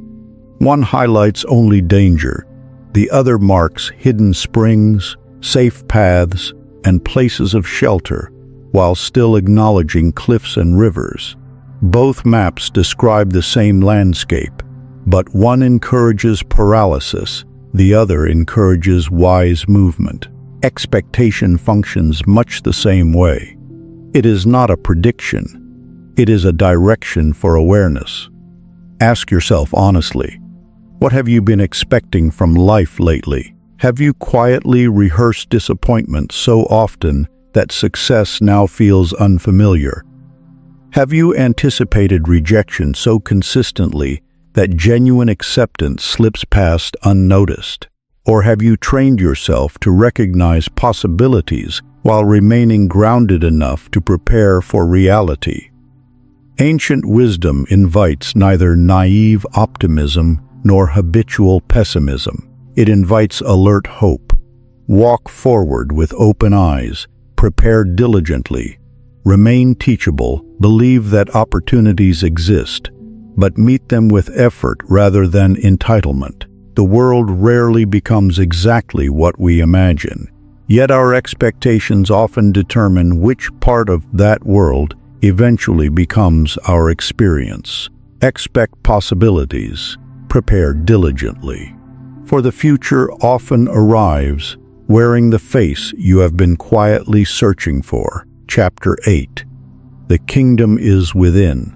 One highlights only danger, the other marks hidden springs, safe paths, and places of shelter, while still acknowledging cliffs and rivers. Both maps describe the same landscape, but one encourages paralysis, the other encourages wise movement. Expectation functions much the same way. It is not a prediction, it is a direction for awareness. Ask yourself honestly, what have you been expecting from life lately? Have you quietly rehearsed disappointment so often that success now feels unfamiliar? Have you anticipated rejection so consistently that genuine acceptance slips past unnoticed? Or have you trained yourself to recognize possibilities while remaining grounded enough to prepare for reality? Ancient wisdom invites neither naive optimism nor habitual pessimism. It invites alert hope. Walk forward with open eyes, prepare diligently, remain teachable, believe that opportunities exist, but meet them with effort rather than entitlement. The world rarely becomes exactly what we imagine, yet our expectations often determine which part of that world eventually becomes our experience. Expect possibilities, prepare diligently. For the future often arrives wearing the face you have been quietly searching for. Chapter 8. The Kingdom is Within.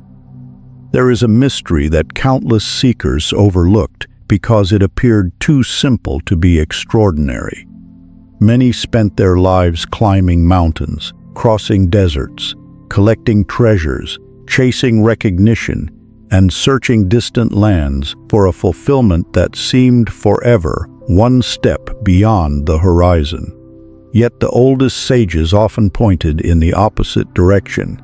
There is a mystery that countless seekers overlooked because it appeared too simple to be extraordinary. Many spent their lives climbing mountains, crossing deserts, collecting treasures, chasing recognition, and searching distant lands for a fulfillment that seemed forever, one step beyond the horizon. Yet the oldest sages often pointed in the opposite direction,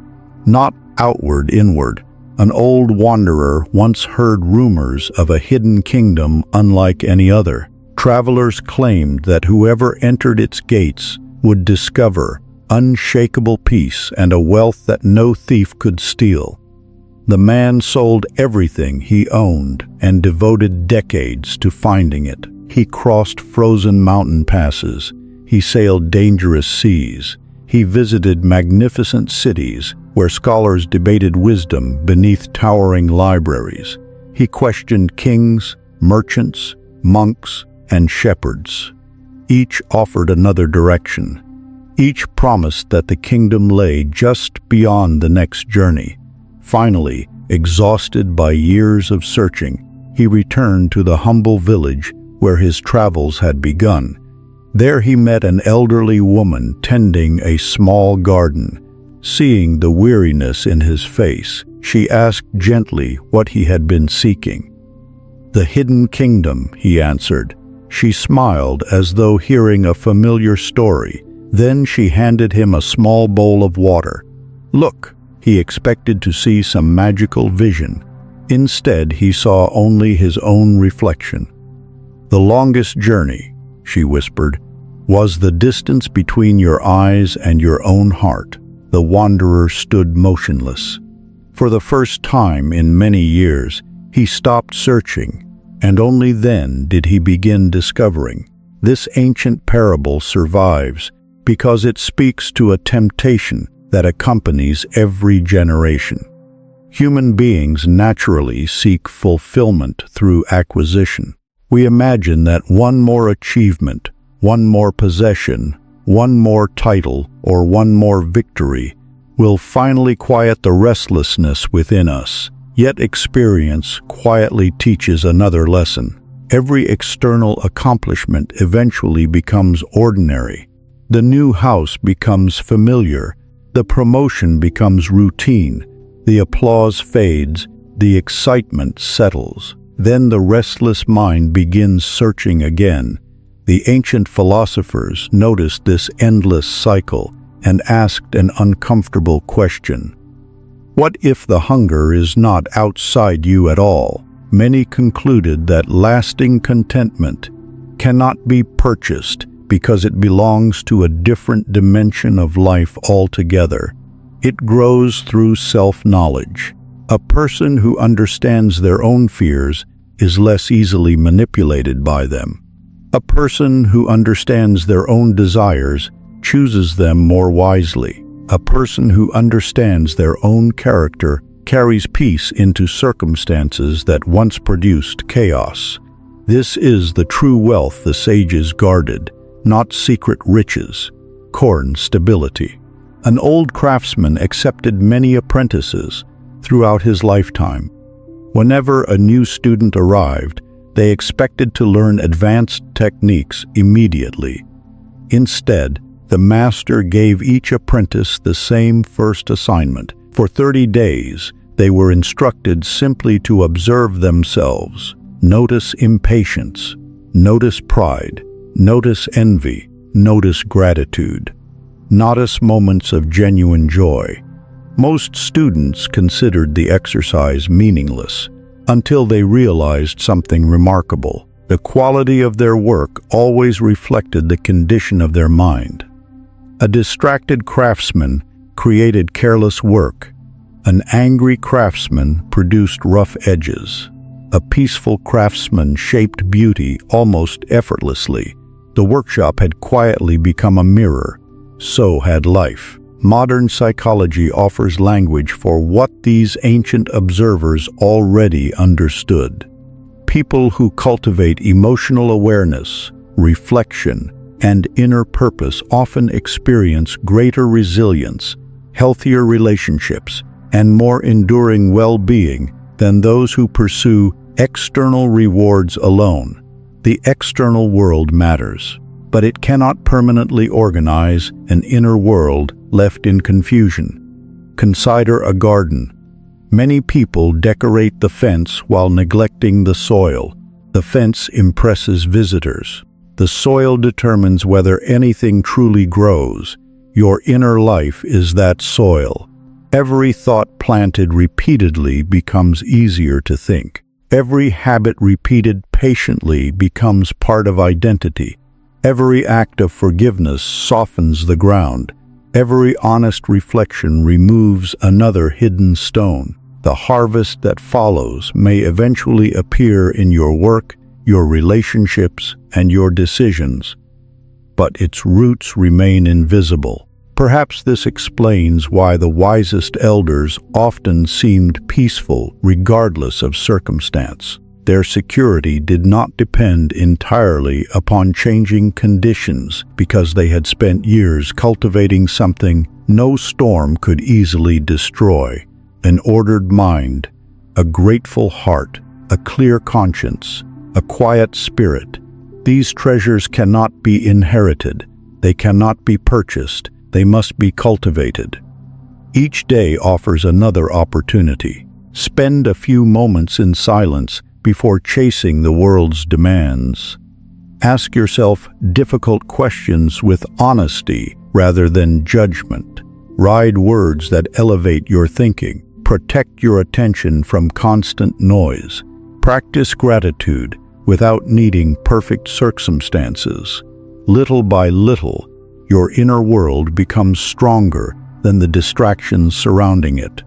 not outward inward. An old wanderer once heard rumors of a hidden kingdom unlike any other. Travelers claimed that whoever entered its gates would discover unshakable peace and a wealth that no thief could steal. The man sold everything he owned and devoted decades to finding it. He crossed frozen mountain passes. He sailed dangerous seas. He visited magnificent cities where scholars debated wisdom beneath towering libraries. He questioned kings, merchants, monks, and shepherds. Each offered another direction. Each promised that the kingdom lay just beyond the next journey. Finally, exhausted by years of searching, he returned to the humble village where his travels had begun. There he met an elderly woman tending a small garden. Seeing the weariness in his face, she asked gently what he had been seeking. "The hidden kingdom," he answered. She smiled as though hearing a familiar story. Then she handed him a small bowl of water. "Look," he expected to see some magical vision. Instead, he saw only his own reflection. "The longest journey," she whispered, "was the distance between your eyes and your own heart." The wanderer stood motionless. For the first time in many years, he stopped searching, and only then did he begin discovering. This ancient parable survives because it speaks to a temptation that accompanies every generation. Human beings naturally seek fulfillment through acquisition. We imagine that one more achievement, one more possession, one more title, or one more victory will finally quiet the restlessness within us. Yet experience quietly teaches another lesson. Every external accomplishment eventually becomes ordinary. The new house becomes familiar. The promotion becomes routine. The applause fades. The excitement settles. Then the restless mind begins searching again. The ancient philosophers noticed this endless cycle and asked an uncomfortable question. What if the hunger is not outside you at all? Many concluded that lasting contentment cannot be purchased because it belongs to a different dimension of life altogether. It grows through self-knowledge. A person who understands their own fears is less easily manipulated by them. A person who understands their own desires chooses them more wisely. A person who understands their own character carries peace into circumstances that once produced chaos. This is the true wealth the sages guarded, not secret riches, core stability. An old craftsman accepted many apprentices throughout his lifetime. Whenever a new student arrived, they expected to learn advanced techniques immediately. Instead, the master gave each apprentice the same first assignment. For 30 days, they were instructed simply to observe themselves, notice impatience, notice pride, notice envy, notice gratitude, notice moments of genuine joy. Most students considered the exercise meaningless until they realized something remarkable. The quality of their work always reflected the condition of their mind. A distracted craftsman created careless work. An angry craftsman produced rough edges. A peaceful craftsman shaped beauty almost effortlessly. The workshop had quietly become a mirror. So had life. Modern psychology offers language for what these ancient observers already understood. People who cultivate emotional awareness, reflection, and inner purpose often experience greater resilience, healthier relationships, and more enduring well-being than those who pursue external rewards alone. The external world matters, but it cannot permanently organize an inner world left in confusion. Consider a garden. Many people decorate the fence while neglecting the soil. The fence impresses visitors. The soil determines whether anything truly grows. Your inner life is that soil. Every thought planted repeatedly becomes easier to think. Every habit repeated patiently becomes part of identity. Every act of forgiveness softens the ground. Every honest reflection removes another hidden stone. The harvest that follows may eventually appear in your work, your relationships, and your decisions, but its roots remain invisible. Perhaps this explains why the wisest elders often seemed peaceful regardless of circumstance. Their security did not depend entirely upon changing conditions because they had spent years cultivating something no storm could easily destroy: an ordered mind, a grateful heart, a clear conscience, a quiet spirit. These treasures cannot be inherited. They cannot be purchased. They must be cultivated. Each day offers another opportunity. Spend a few moments in silence before chasing the world's demands. Ask yourself difficult questions with honesty rather than judgment. Write words that elevate your thinking. Protect your attention from constant noise. Practice gratitude without needing perfect circumstances. Little by little, your inner world becomes stronger than the distractions surrounding it.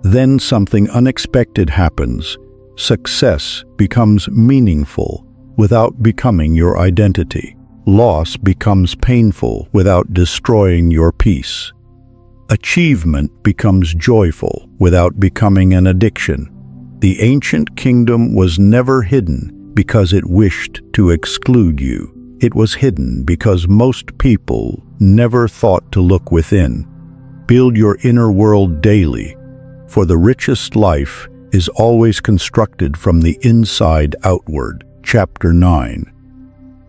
Then something unexpected happens. Success becomes meaningful without becoming your identity. Loss becomes painful without destroying your peace. Achievement becomes joyful without becoming an addiction. The ancient kingdom was never hidden because it wished to exclude you. It was hidden because most people never thought to look within. Build your inner world daily, for the richest life is always constructed from the inside outward. Chapter 9.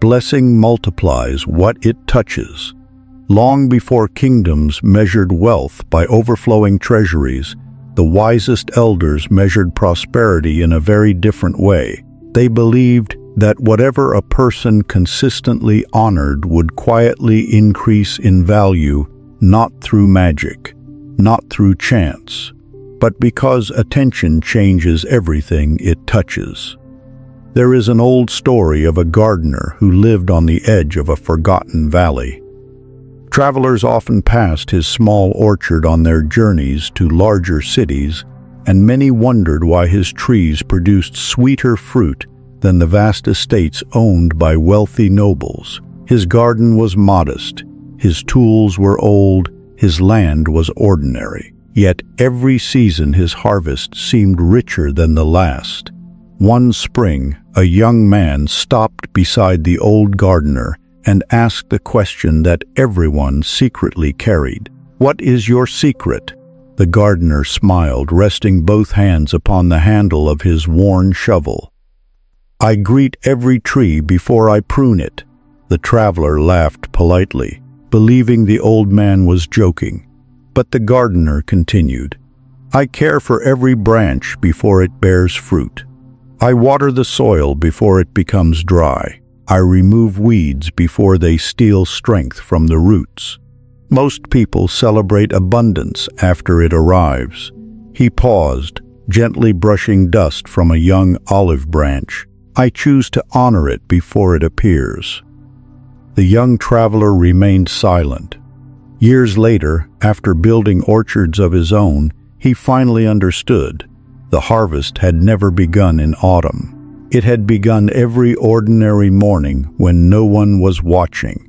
Blessing multiplies what it touches. Long before kingdoms measured wealth by overflowing treasuries, the wisest elders measured prosperity in a very different way. They believed that whatever a person consistently honored would quietly increase in value, not through magic, not through chance, but because attention changes everything it touches. There is an old story of a gardener who lived on the edge of a forgotten valley. Travelers often passed his small orchard on their journeys to larger cities, and many wondered why his trees produced sweeter fruit than the vast estates owned by wealthy nobles. His garden was modest, his tools were old, his land was ordinary. Yet every season his harvest seemed richer than the last. One spring, a young man stopped beside the old gardener and asked the question that everyone secretly carried. "What is your secret?" The gardener smiled, resting both hands upon the handle of his worn shovel. "I greet every tree before I prune it." The traveler laughed politely, believing the old man was joking. But the gardener continued, "I care for every branch before it bears fruit. I water the soil before it becomes dry. I remove weeds before they steal strength from the roots." Most people celebrate abundance after it arrives. He paused, gently brushing dust from a young olive branch. "I choose to honor it before it appears." The young traveler remained silent. Years later, after building orchards of his own, he finally understood. The harvest had never begun in autumn. It had begun every ordinary morning when no one was watching.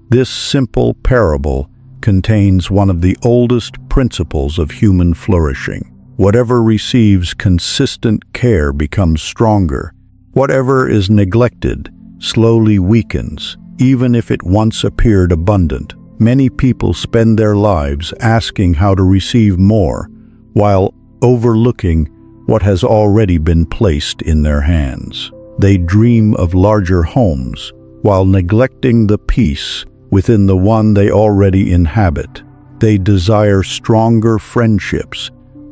This simple parable contains one of the oldest principles of human flourishing. Whatever receives consistent care becomes stronger. Whatever is neglected slowly weakens, even if it once appeared abundant. Many people spend their lives asking how to receive more, while overlooking what has already been placed in their hands. They dream of larger homes, while neglecting the peace within the one they already inhabit. They desire stronger friendships,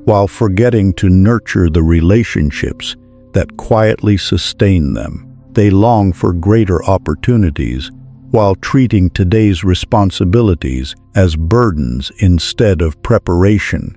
while forgetting to nurture the relationships that quietly sustain them. They long for greater opportunities, while treating today's responsibilities as burdens instead of preparation.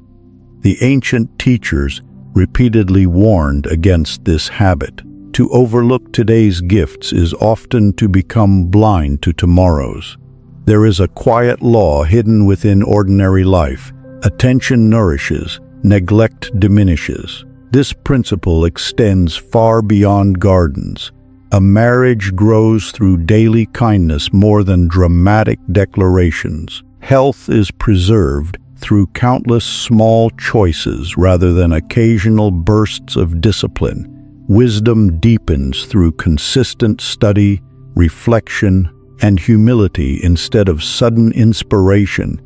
The ancient teachers repeatedly warned against this habit. To overlook today's gifts is often to become blind to tomorrow's. There is a quiet law hidden within ordinary life. Attention nourishes, neglect diminishes. This principle extends far beyond gardens. A marriage grows through daily kindness more than dramatic declarations. Health is preserved through countless small choices rather than occasional bursts of discipline. Wisdom deepens through consistent study, reflection, and humility instead of sudden inspiration.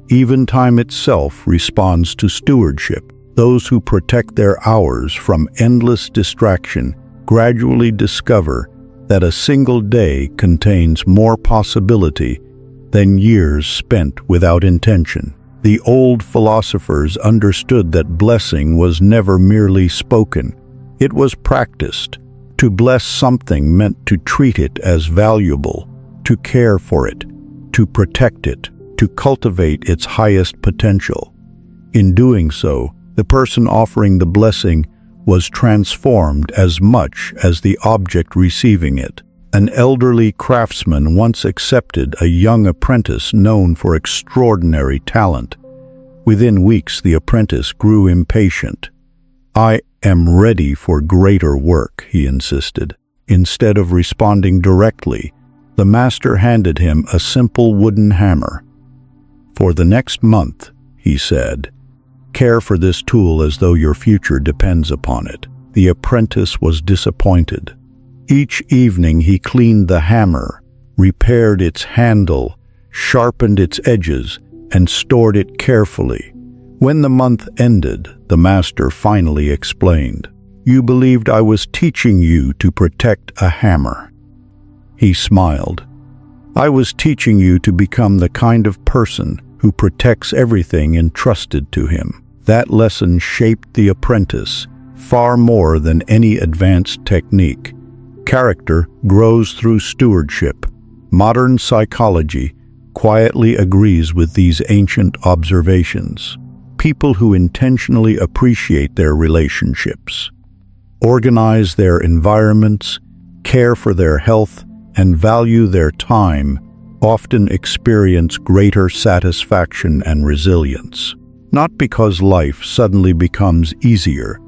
Even time itself responds to stewardship. Those who protect their hours from endless distraction gradually discover that a single day contains more possibility than years spent without intention. The old philosophers understood that blessing was never merely spoken. It was practiced. To bless something meant to treat it as valuable, to care for it, to protect it, to cultivate its highest potential. In doing so, the person offering the blessing was transformed as much as the object receiving it. An elderly craftsman once accepted a young apprentice known for extraordinary talent. Within weeks, the apprentice grew impatient. "I am ready for greater work," he insisted. Instead of responding directly, the master handed him a simple wooden hammer. "For the next month," he said, "care for this tool as though your future depends upon it." The apprentice was disappointed. Each evening he cleaned the hammer, repaired its handle, sharpened its edges, and stored it carefully. When the month ended, the master finally explained, "You believed I was teaching you to protect a hammer." He smiled. "I was teaching you to become the kind of person who protects everything entrusted to him." That lesson shaped the apprentice far more than any advanced technique. Character grows through stewardship. Modern psychology quietly agrees with these ancient observations. People who intentionally appreciate their relationships, organize their environments, care for their health, and value their time often experience greater satisfaction and resilience. Not because life suddenly becomes easier,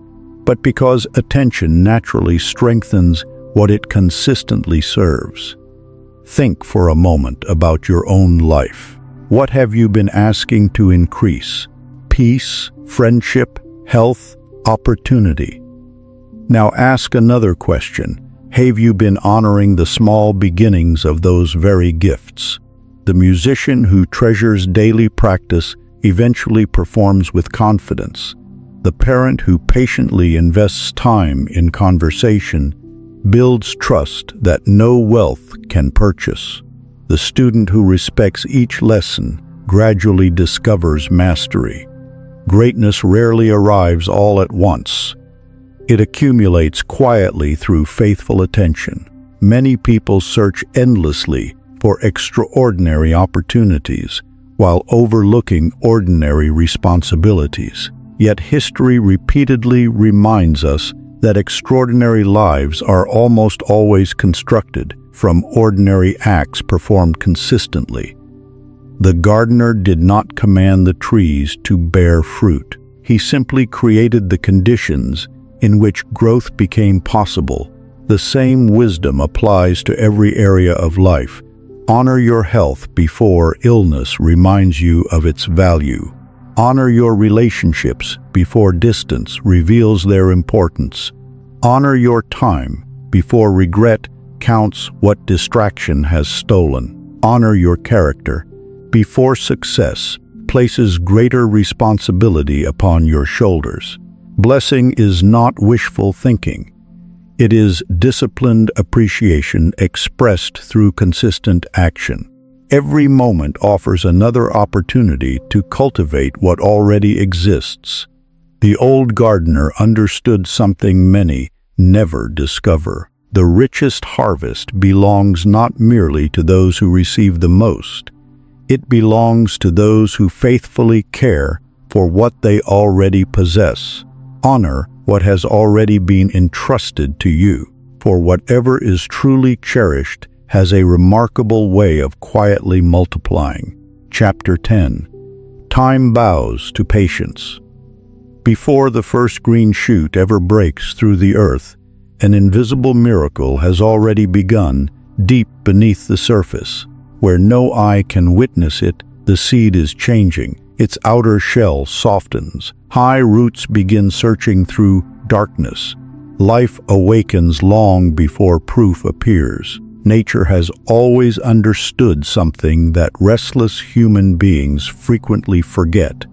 but because attention naturally strengthens what it consistently serves. Think for a moment about your own life. What have you been asking to increase? Peace, friendship, health, opportunity? Now ask another question. Have you been honoring the small beginnings of those very gifts? The musician who treasures daily practice eventually performs with confidence. The parent who patiently invests time in conversation builds trust that no wealth can purchase. The student who respects each lesson gradually discovers mastery. Greatness rarely arrives all at once. It accumulates quietly through faithful attention. Many people search endlessly for extraordinary opportunities while overlooking ordinary responsibilities. Yet history repeatedly reminds us that extraordinary lives are almost always constructed from ordinary acts performed consistently. The gardener did not command the trees to bear fruit. He simply created the conditions in which growth became possible. The same wisdom applies to every area of life. Honor your health before illness reminds you of its value. Honor your relationships before distance reveals their importance. Honor your time before regret counts what distraction has stolen. Honor your character before success places greater responsibility upon your shoulders. Blessing is not wishful thinking. It is disciplined appreciation expressed through consistent action. Every moment offers another opportunity to cultivate what already exists. The old gardener understood something many never discover. The richest harvest belongs not merely to those who receive the most. It belongs to those who faithfully care for what they already possess. Honor what has already been entrusted to you, for whatever is truly cherished has a remarkable way of quietly multiplying. Chapter 10. Time bows to patience. Before the first green shoot ever breaks through the earth, an invisible miracle has already begun deep beneath the surface. Where no eye can witness it, the seed is changing. Its outer shell softens. High roots begin searching through darkness. Life awakens long before proof appears. Nature has always understood something that restless human beings frequently forget.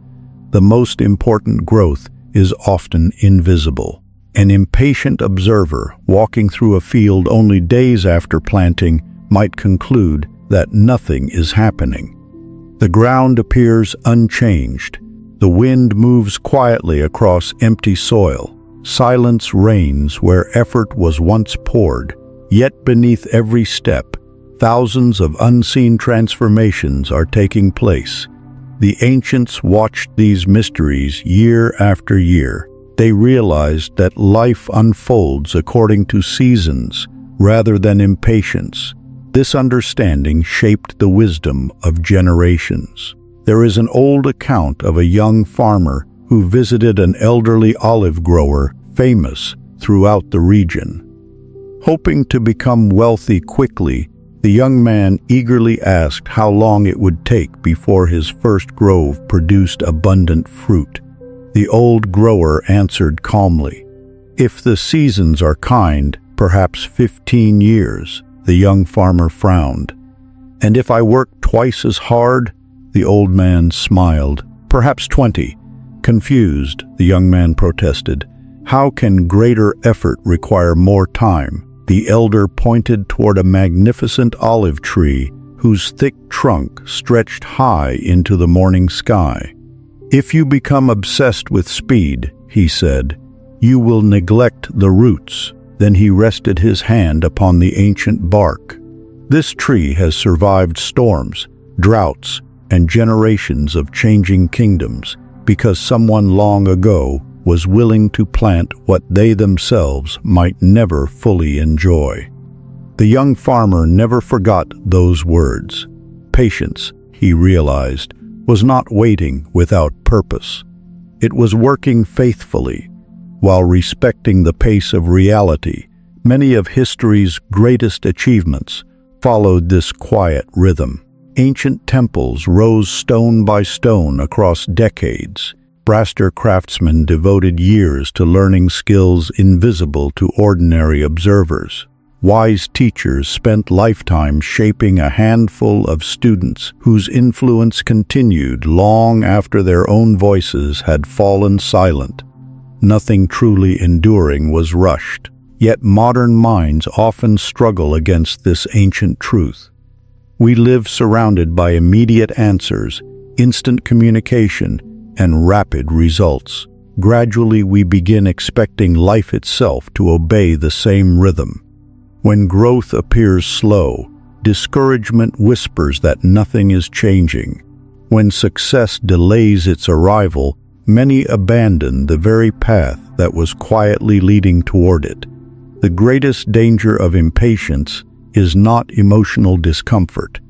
The most important growth is often invisible. An impatient observer walking through a field only days after planting might conclude that nothing is happening. The ground appears unchanged. The wind moves quietly across empty soil. Silence reigns where effort was once poured. Yet beneath every step, thousands of unseen transformations are taking place. The ancients watched these mysteries year after year. They realized that life unfolds according to seasons rather than impatience. This understanding shaped the wisdom of generations. There is an old account of a young farmer who visited an elderly olive grower famous throughout the region. Hoping to become wealthy quickly, the young man eagerly asked how long it would take before his first grove produced abundant fruit. The old grower answered calmly, "If the seasons are kind, perhaps 15 years." The young farmer frowned. "And if I work twice as hard?" The old man smiled. "Perhaps 20. Confused, the young man protested. "How can greater effort require more time?" The elder pointed toward a magnificent olive tree whose thick trunk stretched high into the morning sky. "If you become obsessed with speed," he said, "you will neglect the roots." Then he rested his hand upon the ancient bark. "This tree has survived storms, droughts, and generations of changing kingdoms because someone long ago was willing to plant what they themselves might never fully enjoy." The young farmer never forgot those words. Patience, he realized, was not waiting without purpose. It was working faithfully, while respecting the pace of reality. Many of history's greatest achievements followed this quiet rhythm. Ancient temples rose stone by stone across decades. Braster craftsmen devoted years to learning skills invisible to ordinary observers. Wise teachers spent lifetimes shaping a handful of students whose influence continued long after their own voices had fallen silent. Nothing truly enduring was rushed. Yet modern minds often struggle against this ancient truth. We live surrounded by immediate answers, instant communication, and rapid results. Gradually, we begin expecting life itself to obey the same rhythm. When growth appears slow, discouragement whispers that nothing is changing. When success delays its arrival, many abandon the very path that was quietly leading toward it. The greatest danger of impatience is not emotional discomfort.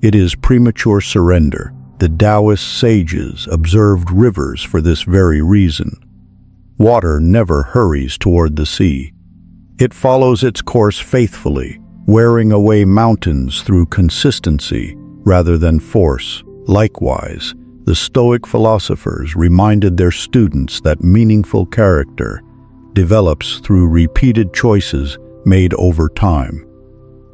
It is premature surrender. The Taoist sages observed rivers for this very reason. Water never hurries toward the sea. It follows its course faithfully, wearing away mountains through consistency rather than force. Likewise, the Stoic philosophers reminded their students that meaningful character develops through repeated choices made over time.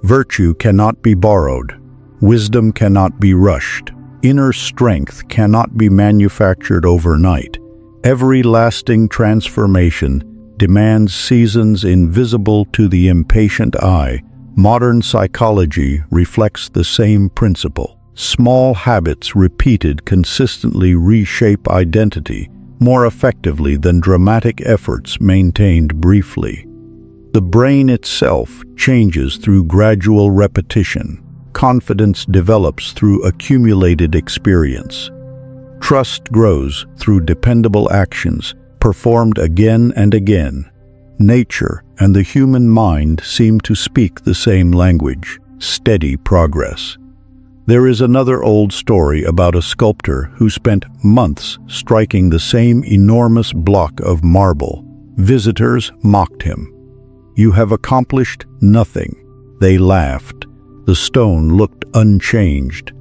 Virtue cannot be borrowed. Wisdom cannot be rushed. Inner strength cannot be manufactured overnight. Every lasting transformation demands seasons invisible to the impatient eye. Modern psychology reflects the same principle. Small habits repeated consistently reshape identity, more effectively than dramatic efforts maintained briefly. The brain itself changes through gradual repetition. Confidence develops through accumulated experience. Trust grows through dependable actions, performed again and again. Nature and the human mind seem to speak the same language: steady progress. There is another old story about a sculptor who spent months striking the same enormous block of marble. Visitors mocked him. "You have accomplished nothing," they laughed. The stone looked unchanged.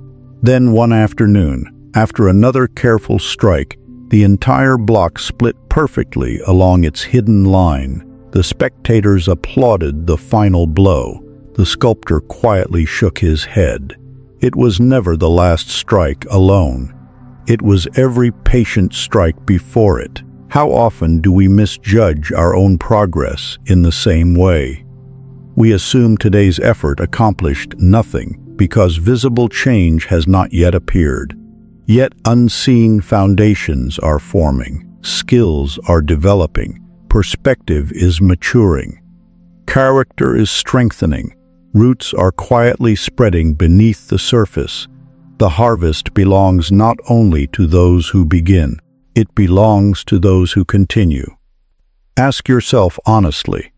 Then one afternoon, after another careful strike, the entire block split perfectly along its hidden line. The spectators applauded the final blow. The sculptor quietly shook his head. It was never the last strike alone. It was every patient strike before it. How often do we misjudge our own progress in the same way? We assume today's effort accomplished nothing because visible change has not yet appeared. Yet unseen foundations are forming, skills are developing, perspective is maturing, character is strengthening, roots are quietly spreading beneath the surface. The harvest belongs not only to those who begin, it belongs to those who continue. Ask yourself honestly,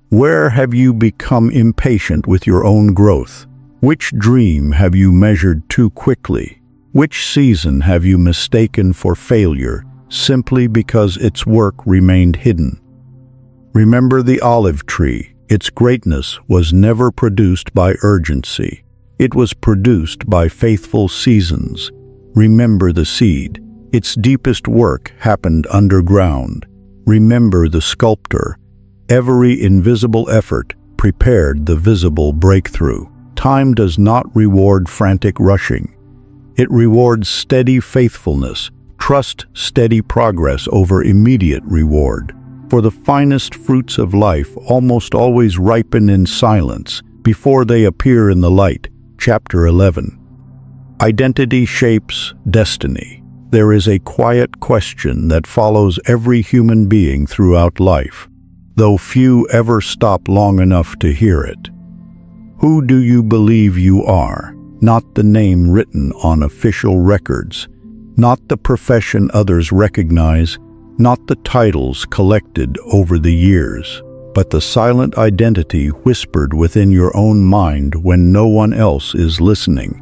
where have you become impatient with your own growth? Which dream have you measured too quickly? Which season have you mistaken for failure simply because its work remained hidden? Remember the olive tree. Its greatness was never produced by urgency. It was produced by faithful seasons. Remember the seed. Its deepest work happened underground. Remember the sculptor. Every invisible effort prepared the visible breakthrough. Time does not reward frantic rushing. It rewards steady faithfulness. Trust steady progress over immediate reward. For the finest fruits of life almost always ripen in silence before they appear in the light. Chapter 11. Identity shapes destiny. There is a quiet question that follows every human being throughout life, though few ever stop long enough to hear it. Who do you believe you are? Not the name written on official records, not the profession others recognize, not the titles collected over the years, but the silent identity whispered within your own mind when no one else is listening.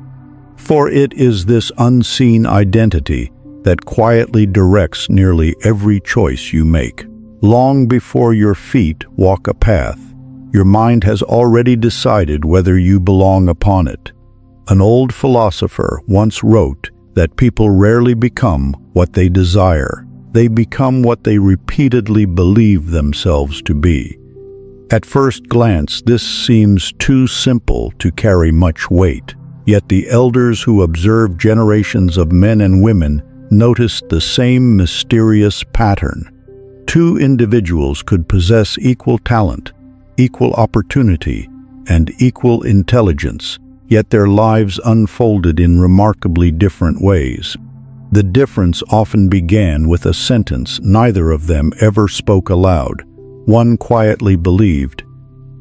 For it is this unseen identity that quietly directs nearly every choice you make. Long before your feet walk a path, your mind has already decided whether you belong upon it. An old philosopher once wrote that people rarely become what they desire. They become what they repeatedly believe themselves to be. At first glance, this seems too simple to carry much weight. Yet the elders who observed generations of men and women noticed the same mysterious pattern. Two individuals could possess equal talent, equal opportunity, and equal intelligence, yet their lives unfolded in remarkably different ways. The difference often began with a sentence neither of them ever spoke aloud. One quietly believed,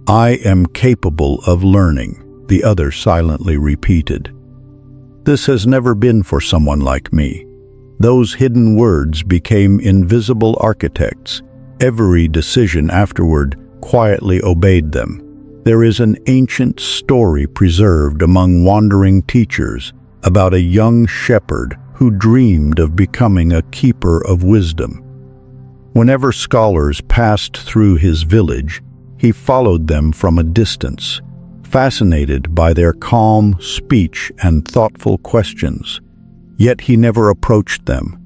"I am capable of learning," the other silently repeated, "This has never been for someone like me." Those hidden words became invisible architects. Every decision afterward quietly obeyed them. There is an ancient story preserved among wandering teachers about a young shepherd who dreamed of becoming a keeper of wisdom. Whenever scholars passed through his village, he followed them from a distance, fascinated by their calm speech and thoughtful questions. Yet he never approached them.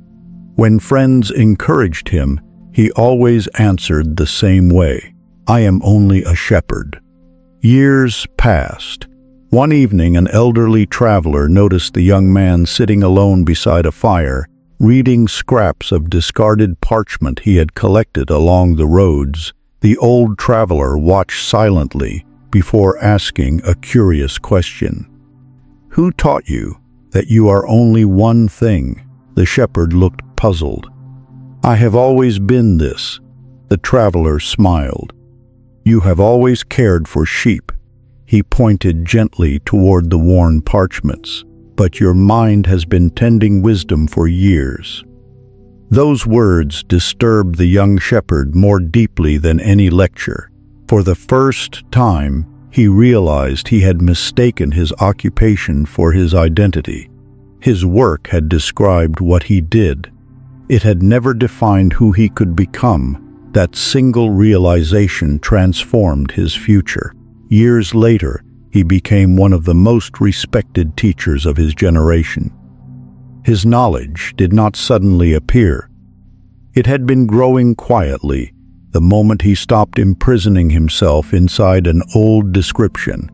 When friends encouraged him, he always answered the same way, "I am only a shepherd." Years passed. One evening, an elderly traveler noticed the young man sitting alone beside a fire, reading scraps of discarded parchment he had collected along the roads. The old traveler watched silently before asking a curious question. "Who taught you that you are only one thing?" The shepherd looked puzzled. "I have always been this." The traveler smiled. "You have always cared for sheep." He pointed gently toward the worn parchments. "But your mind has been tending wisdom for years." Those words disturbed the young shepherd more deeply than any lecture. For the first time, he realized he had mistaken his occupation for his identity. His work had described what he did. It had never defined who he could become. That single realization transformed his future. Years later, he became one of the most respected teachers of his generation. His knowledge did not suddenly appear. It had been growing quietly the moment he stopped imprisoning himself inside an old description.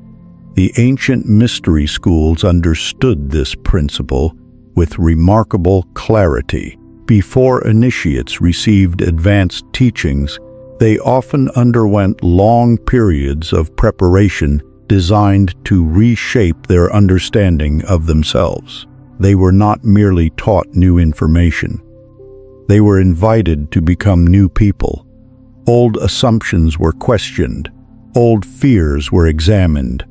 The ancient mystery schools understood this principle with remarkable clarity. Before initiates received advanced teachings, they often underwent long periods of preparation designed to reshape their understanding of themselves. They were not merely taught new information. They were invited to become new people. Old assumptions were questioned. Old fears were examined.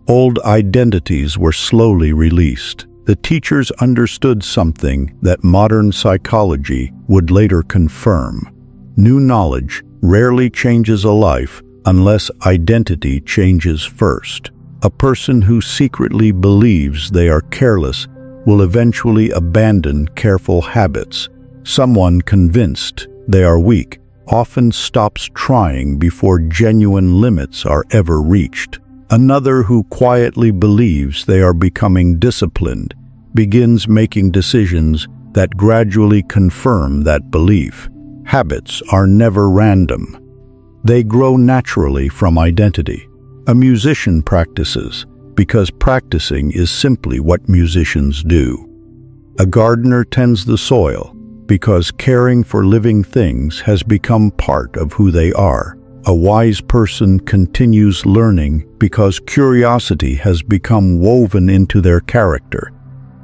Old identities were slowly released. The teachers understood something that modern psychology would later confirm. New knowledge rarely changes a life unless identity changes first. A person who secretly believes they are careless will eventually abandon careful habits. Someone convinced they are weak often stops trying before genuine limits are ever reached. Another who quietly believes they are becoming disciplined begins making decisions that gradually confirm that belief. Habits are never random. They grow naturally from identity. A musician practices because practicing is simply what musicians do. A gardener tends the soil because caring for living things has become part of who they are. A wise person continues learning because curiosity has become woven into their character.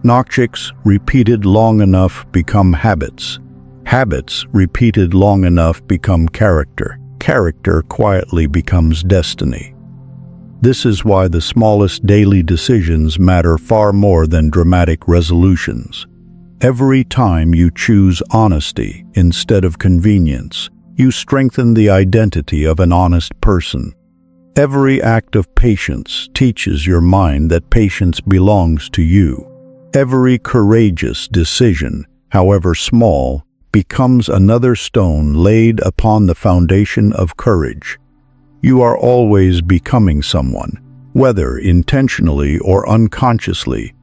Notchicks repeated long enough become habits. Habits repeated long enough become character. Character quietly becomes destiny. This is why the smallest daily decisions matter far more than dramatic resolutions. Every time you choose honesty instead of convenience, you strengthen the identity of an honest person. Every act of patience teaches your mind that patience belongs to you. Every courageous decision, however small, becomes another stone laid upon the foundation of courage. You are always becoming someone, whether intentionally or unconsciously.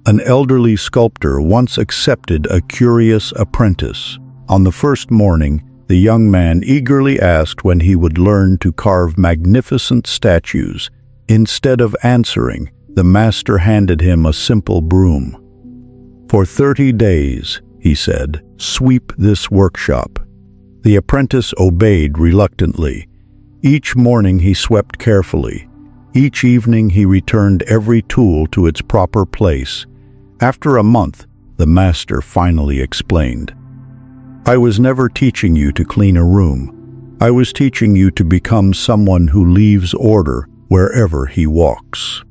An elderly sculptor once accepted a curious apprentice. On the first morning, the young man eagerly asked when he would learn to carve magnificent statues. Instead of answering, the master handed him a simple broom. "For 30 days," he said, "sweep this workshop." The apprentice obeyed reluctantly. Each morning he swept carefully. Each evening he returned every tool to its proper place. After a month, the master finally explained, "I was never teaching you to clean a room. I was teaching you to become someone who leaves order wherever he walks."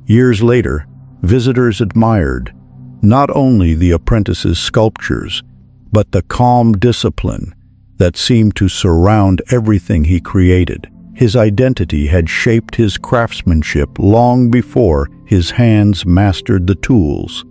Years later, visitors admired not only the apprentice's sculptures, but the calm discipline that seemed to surround everything he created. His identity had shaped his craftsmanship long before his hands mastered the tools.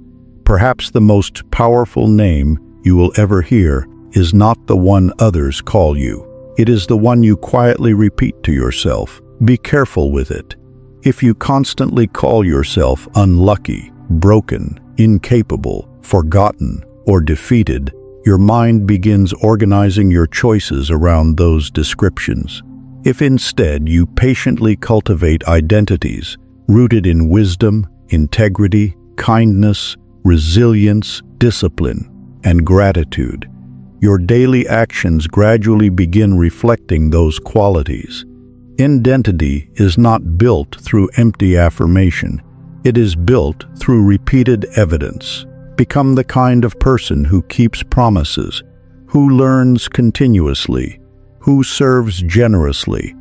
Perhaps the most powerful name you will ever hear is not the one others call you. It is the one you quietly repeat to yourself. Be careful with it. If you constantly call yourself unlucky, broken, incapable, forgotten, or defeated, your mind begins organizing your choices around those descriptions. If instead you patiently cultivate identities rooted in wisdom, integrity, kindness, resilience, discipline, and gratitude, your daily actions gradually begin reflecting those qualities. Identity is not built through empty affirmation. It is built through repeated evidence. Become the kind of person who keeps promises, Who learns continuously? Who serves generously?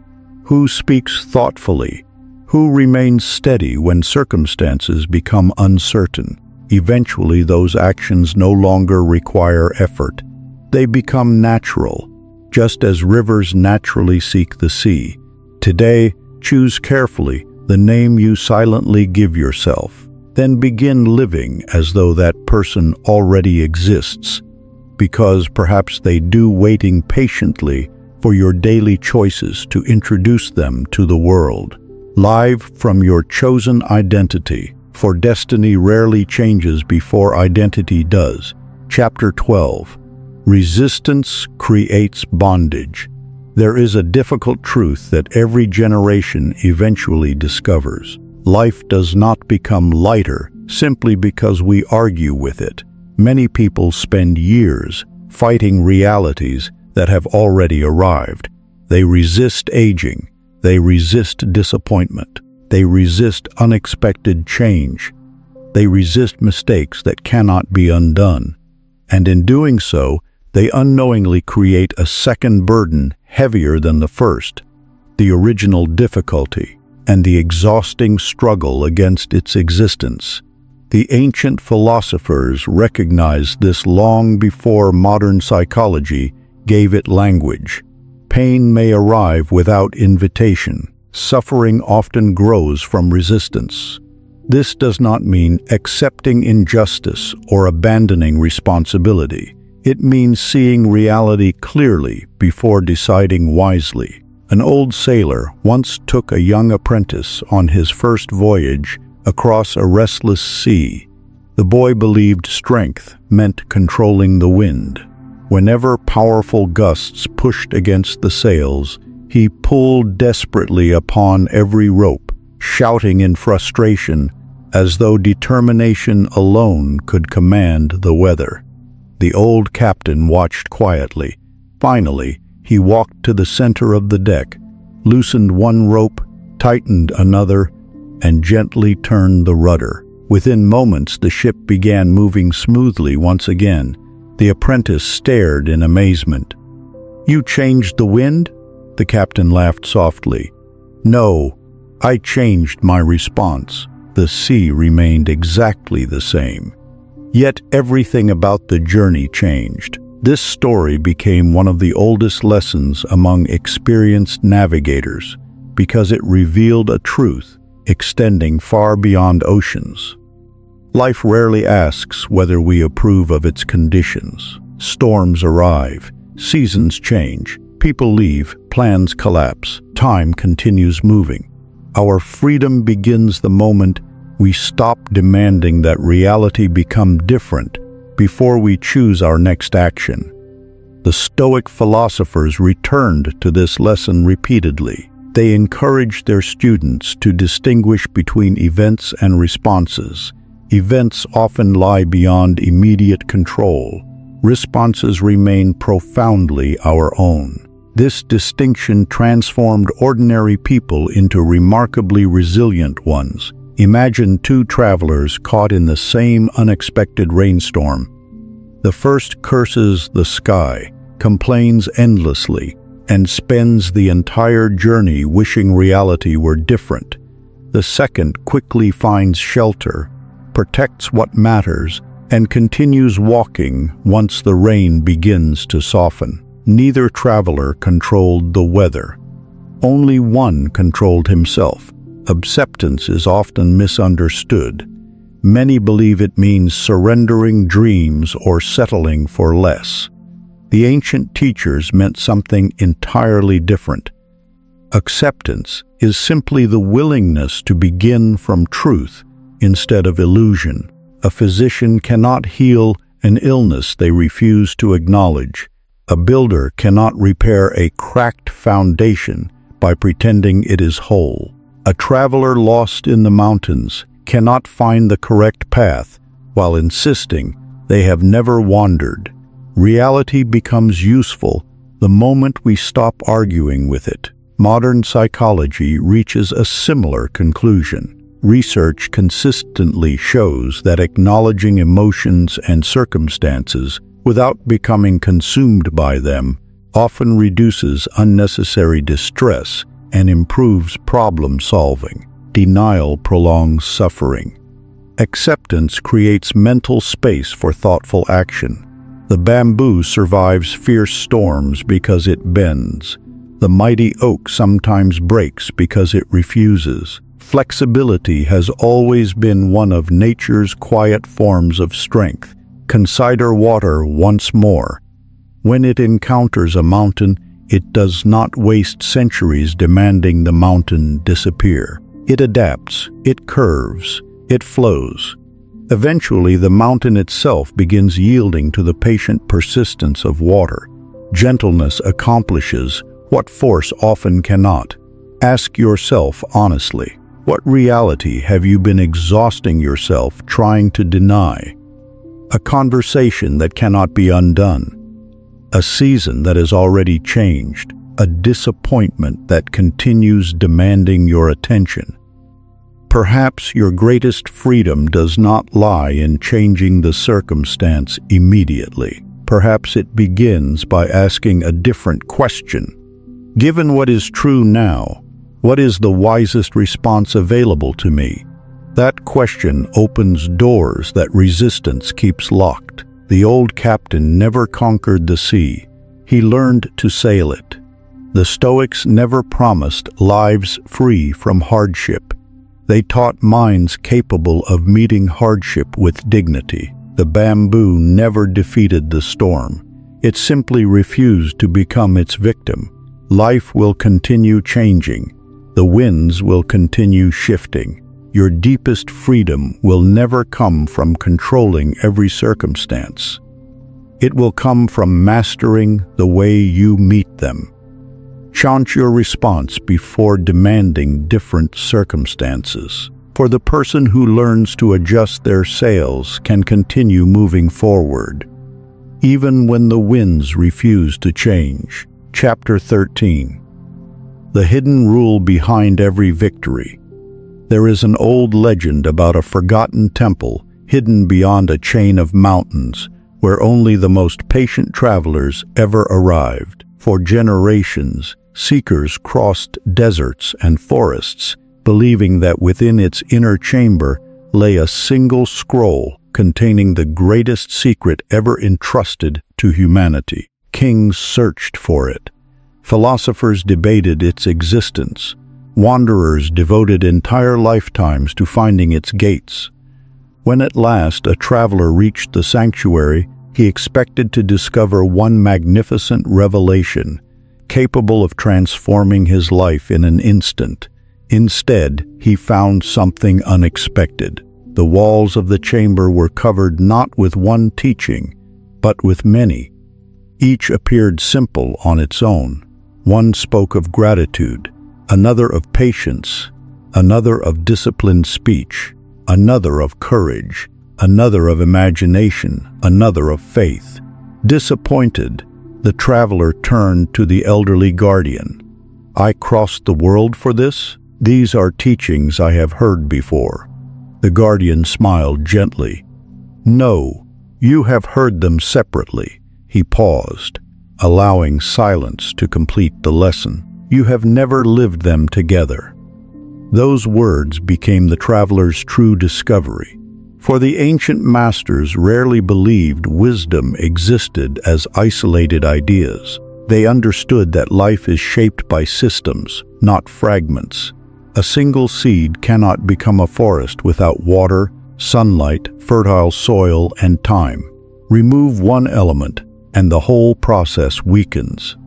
Who speaks thoughtfully? Who remains steady when circumstances become uncertain? Eventually, those actions no longer require effort. They become natural, just as rivers naturally seek the sea. Today, choose carefully the name you silently give yourself. Then begin living as though that person already exists, because perhaps they do, waiting patiently for your daily choices to introduce them to the world. Live from your chosen identity, for destiny rarely changes before identity does. Chapter 12. Resistance creates bondage. There is a difficult truth that every generation eventually discovers. Life does not become lighter simply because we argue with it. Many people spend years fighting realities that have already arrived. They resist aging. They resist disappointment. They resist unexpected change. They resist mistakes that cannot be undone. And in doing so, they unknowingly create a second burden heavier than the first, the original difficulty and the exhausting struggle against its existence. The ancient philosophers recognized this long before modern psychology gave it language. Pain may arrive without invitation. Suffering often grows from resistance. This does not mean accepting injustice or abandoning responsibility. It means seeing reality clearly before deciding wisely. An old sailor once took a young apprentice on his first voyage across a restless sea. The boy believed strength meant controlling the wind. Whenever powerful gusts pushed against the sails, he pulled desperately upon every rope, shouting in frustration, as though determination alone could command the weather. The old captain watched quietly. Finally, he walked to the center of the deck, loosened one rope, tightened another, and gently turned the rudder. Within moments, the ship began moving smoothly once again. The apprentice stared in amazement. "You changed the wind?" The captain laughed softly. "No, I changed my response. The sea remained exactly the same. Yet everything about the journey changed." This story became one of the oldest lessons among experienced navigators because it revealed a truth extending far beyond oceans. Life rarely asks whether we approve of its conditions. Storms arrive, seasons change, people leave, plans collapse, time continues moving. Our freedom begins the moment we stop demanding that reality become different before we choose our next action. The Stoic philosophers returned to this lesson repeatedly. They encouraged their students to distinguish between events and responses. Events often lie beyond immediate control. Responses remain profoundly our own. This distinction transformed ordinary people into remarkably resilient ones. Imagine two travelers caught in the same unexpected rainstorm. The first curses the sky, complains endlessly, and spends the entire journey wishing reality were different. The second quickly finds shelter, protects what matters, and continues walking once the rain begins to soften. Neither traveler controlled the weather. Only one controlled himself. Acceptance is often misunderstood. Many believe it means surrendering dreams or settling for less. The ancient teachers meant something entirely different. Acceptance is simply the willingness to begin from truth instead of illusion. A physician cannot heal an illness they refuse to acknowledge. A builder cannot repair a cracked foundation by pretending it is whole. A traveler lost in the mountains cannot find the correct path while insisting they have never wandered. Reality becomes useful the moment we stop arguing with it. Modern psychology reaches a similar conclusion. Research consistently shows that acknowledging emotions and circumstances without becoming consumed by them, often reduces unnecessary distress and improves problem solving. Denial prolongs suffering. Acceptance creates mental space for thoughtful action. The bamboo survives fierce storms because it bends. The mighty oak sometimes breaks because it refuses. Flexibility has always been one of nature's quiet forms of strength. Consider water once more. When it encounters a mountain, it does not waste centuries demanding the mountain disappear. It adapts, it curves, it flows. Eventually, the mountain itself begins yielding to the patient persistence of water. Gentleness accomplishes what force often cannot. Ask yourself honestly, what reality have you been exhausting yourself trying to deny? A conversation that cannot be undone. A season that has already changed. A disappointment that continues demanding your attention. Perhaps your greatest freedom does not lie in changing the circumstance immediately. Perhaps it begins by asking a different question. Given what is true now, what is the wisest response available to me? That question opens doors that resistance keeps locked. The old captain never conquered the sea. He learned to sail it. The Stoics never promised lives free from hardship. They taught minds capable of meeting hardship with dignity. The bamboo never defeated the storm. It simply refused to become its victim. Life will continue changing. The winds will continue shifting. Your deepest freedom will never come from controlling every circumstance. It will come from mastering the way you meet them. Chant your response before demanding different circumstances. For the person who learns to adjust their sails can continue moving forward, even when the winds refuse to change. Chapter 13. The hidden rule behind every victory. There is an old legend about a forgotten temple hidden beyond a chain of mountains where only the most patient travelers ever arrived. For generations, seekers crossed deserts and forests, believing that within its inner chamber lay a single scroll containing the greatest secret ever entrusted to humanity. Kings searched for it. Philosophers debated its existence. Wanderers devoted entire lifetimes to finding its gates. When at last a traveler reached the sanctuary, he expected to discover one magnificent revelation, capable of transforming his life in an instant. Instead, he found something unexpected. The walls of the chamber were covered not with one teaching, but with many. Each appeared simple on its own. One spoke of gratitude, another of patience, another of disciplined speech, another of courage, another of imagination, another of faith. Disappointed, the traveler turned to the elderly guardian. "I crossed the world for this? These are teachings I have heard before." The guardian smiled gently. "No, you have heard them separately." He paused, allowing silence to complete the lesson. "You have never lived them together." Those words became the traveler's true discovery. For the ancient masters rarely believed wisdom existed as isolated ideas. They understood that life is shaped by systems, not fragments. A single seed cannot become a forest without water, sunlight, fertile soil, and time. Remove one element, and the whole process weakens.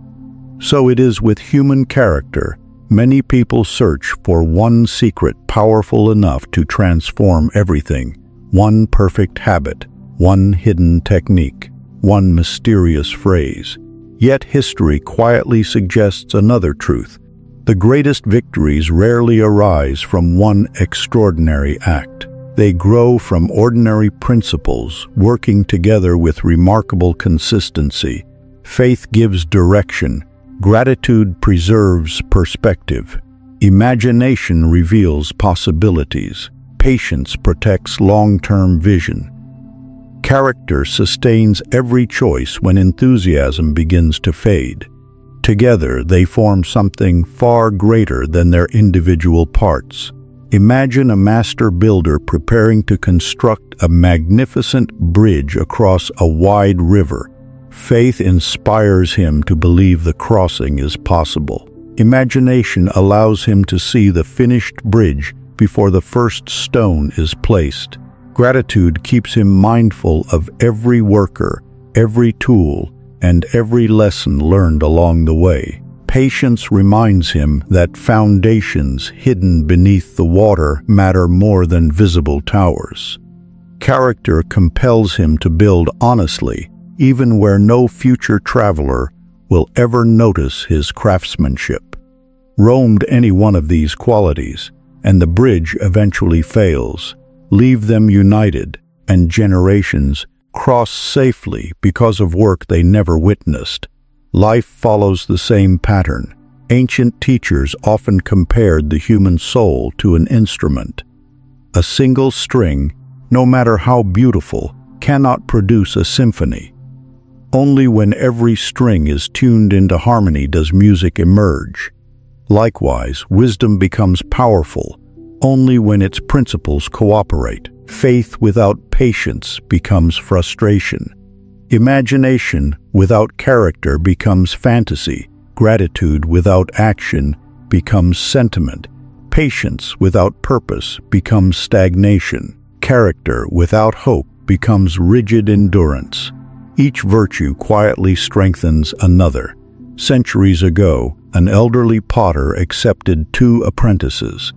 So it is with human character. Many people search for one secret powerful enough to transform everything. One perfect habit, one hidden technique, one mysterious phrase. Yet history quietly suggests another truth. The greatest victories rarely arise from one extraordinary act. They grow from ordinary principles, working together with remarkable consistency. Faith gives direction. Gratitude preserves perspective. Imagination reveals possibilities. Patience protects long-term vision. Character sustains every choice when enthusiasm begins to fade. Together, they form something far greater than their individual parts. Imagine a master builder preparing to construct a magnificent bridge across a wide river. Faith inspires him to believe the crossing is possible. Imagination allows him to see the finished bridge before the first stone is placed. Gratitude keeps him mindful of every worker, every tool, and every lesson learned along the way. Patience reminds him that foundations hidden beneath the water matter more than visible towers. Character compels him to build honestly, even where no future traveler will ever notice his craftsmanship. Roamed any one of these qualities, and the bridge eventually fails. Leave them united, and generations cross safely because of work they never witnessed. Life follows the same pattern. Ancient teachers often compared the human soul to an instrument. A single string, no matter how beautiful, cannot produce a symphony. Only when every string is tuned into harmony does music emerge. Likewise, wisdom becomes powerful only when its principles cooperate. Faith without patience becomes frustration. Imagination without character becomes fantasy. Gratitude without action becomes sentiment. Patience without purpose becomes stagnation. Character without hope becomes rigid endurance. Each virtue quietly strengthens another. Centuries ago, an elderly potter accepted 2 apprentices.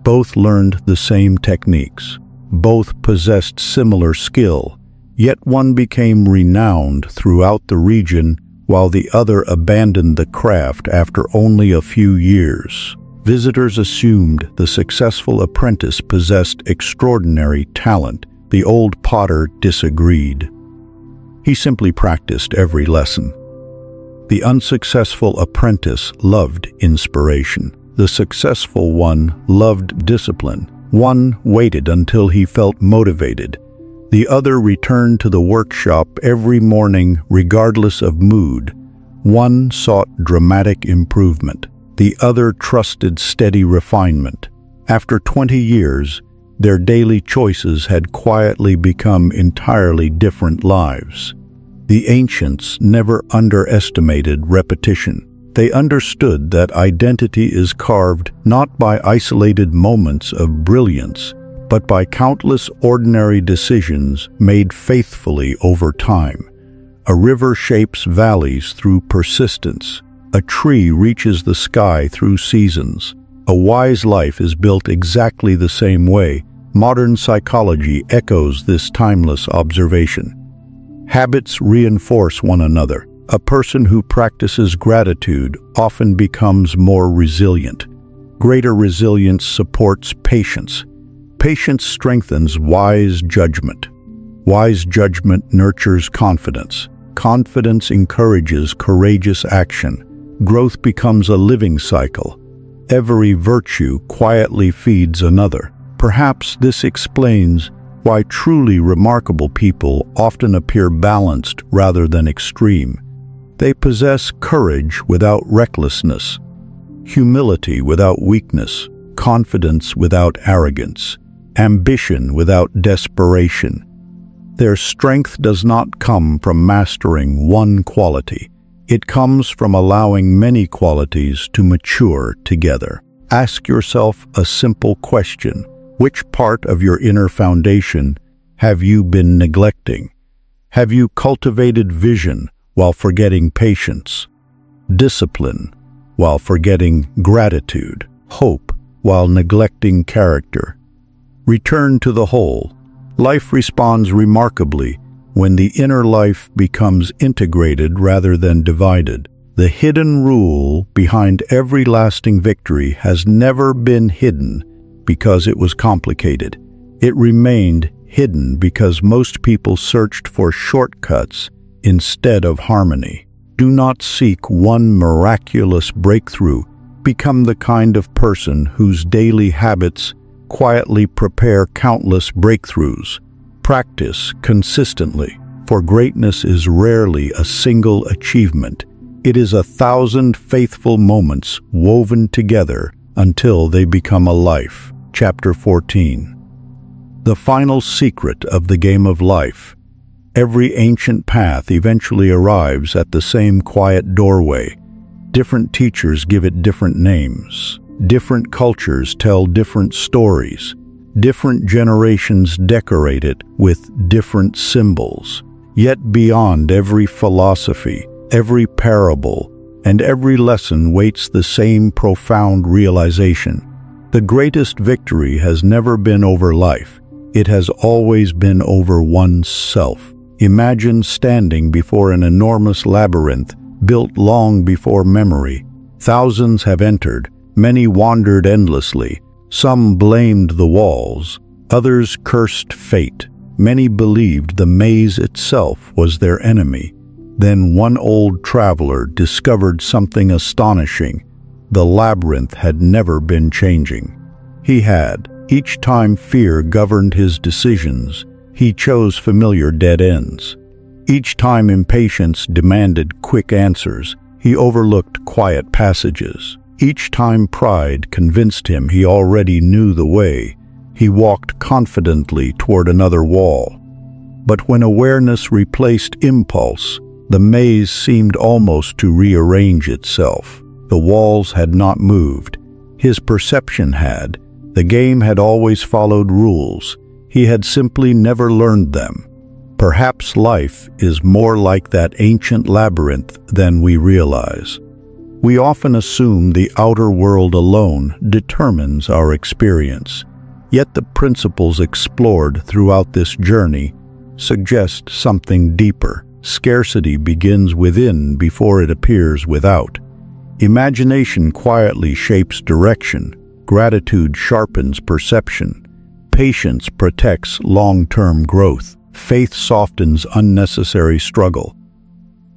Both learned the same techniques. Both possessed similar skill, yet one became renowned throughout the region while the other abandoned the craft after only a few years. Visitors assumed the successful apprentice possessed extraordinary talent. The old potter disagreed. He simply practiced every lesson. The unsuccessful apprentice loved inspiration. The successful one loved discipline. One waited until he felt motivated. The other returned to the workshop every morning regardless of mood. One sought dramatic improvement. The other trusted steady refinement. After 20 years, their daily choices had quietly become entirely different lives. The ancients never underestimated repetition. They understood that identity is carved not by isolated moments of brilliance, but by countless ordinary decisions made faithfully over time. A river shapes valleys through persistence. A tree reaches the sky through seasons. A wise life is built exactly the same way. Modern psychology echoes this timeless observation. Habits reinforce one another. A person who practices gratitude often becomes more resilient. Greater resilience supports patience. Patience strengthens wise judgment. Wise judgment nurtures confidence. Confidence encourages courageous action. Growth becomes a living cycle. Every virtue quietly feeds another. Perhaps this explains why truly remarkable people often appear balanced rather than extreme. They possess courage without recklessness, humility without weakness, confidence without arrogance, ambition without desperation. Their strength does not come from mastering one quality. It comes from allowing many qualities to mature together. Ask yourself a simple question. Which part of your inner foundation have you been neglecting? Have you cultivated vision while forgetting patience, discipline while forgetting gratitude, hope while neglecting character? Return to the whole. Life responds remarkably when the inner life becomes integrated rather than divided. The hidden rule behind every lasting victory has never been hidden because it was complicated. It remained hidden because most people searched for shortcuts instead of harmony. Do not seek one miraculous breakthrough. Become the kind of person whose daily habits quietly prepare countless breakthroughs. Practice consistently, for greatness is rarely a single achievement. It is 1,000 faithful moments woven together until they become a life. Chapter 14. The final secret of the game of life. Every ancient path eventually arrives at the same quiet doorway. Different teachers give it different names. Different cultures tell different stories. Different generations decorate it with different symbols. Yet beyond every philosophy, every parable, and every lesson waits the same profound realization. The greatest victory has never been over life. It has always been over one's self. Imagine standing before an enormous labyrinth built long before memory. Thousands have entered, many wandered endlessly. Some blamed the walls, others cursed fate. Many believed the maze itself was their enemy. Then one old traveler discovered something astonishing. The labyrinth had never been changing. He had. Each time fear governed his decisions, he chose familiar dead ends. Each time impatience demanded quick answers, he overlooked quiet passages. Each time pride convinced him he already knew the way, he walked confidently toward another wall. But when awareness replaced impulse, the maze seemed almost to rearrange itself. The walls had not moved. His perception had. The game had always followed rules. He had simply never learned them. Perhaps life is more like that ancient labyrinth than we realize. We often assume the outer world alone determines our experience. Yet the principles explored throughout this journey suggest something deeper. Scarcity begins within before it appears without. Imagination quietly shapes direction. Gratitude sharpens perception. Patience protects long-term growth. Faith softens unnecessary struggle.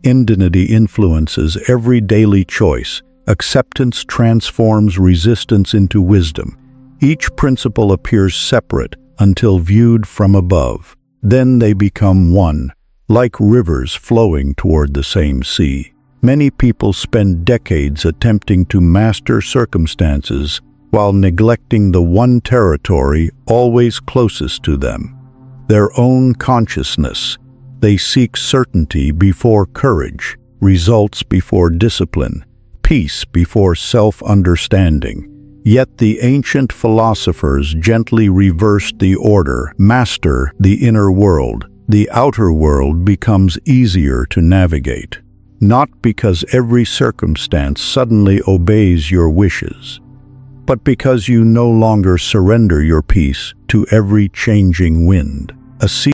Indignity influences every daily choice. Acceptance transforms resistance into wisdom. Each principle appears separate until viewed from above. Then they become one, like rivers flowing toward the same sea. Many people spend decades attempting to master circumstances while neglecting the one territory always closest to them, their own consciousness. They seek certainty before courage, results before discipline, peace before self-understanding. Yet the ancient philosophers gently reversed the order. Master the inner world. The outer world becomes easier to navigate. Not because every circumstance suddenly obeys your wishes, but because you no longer surrender your peace to every changing wind. A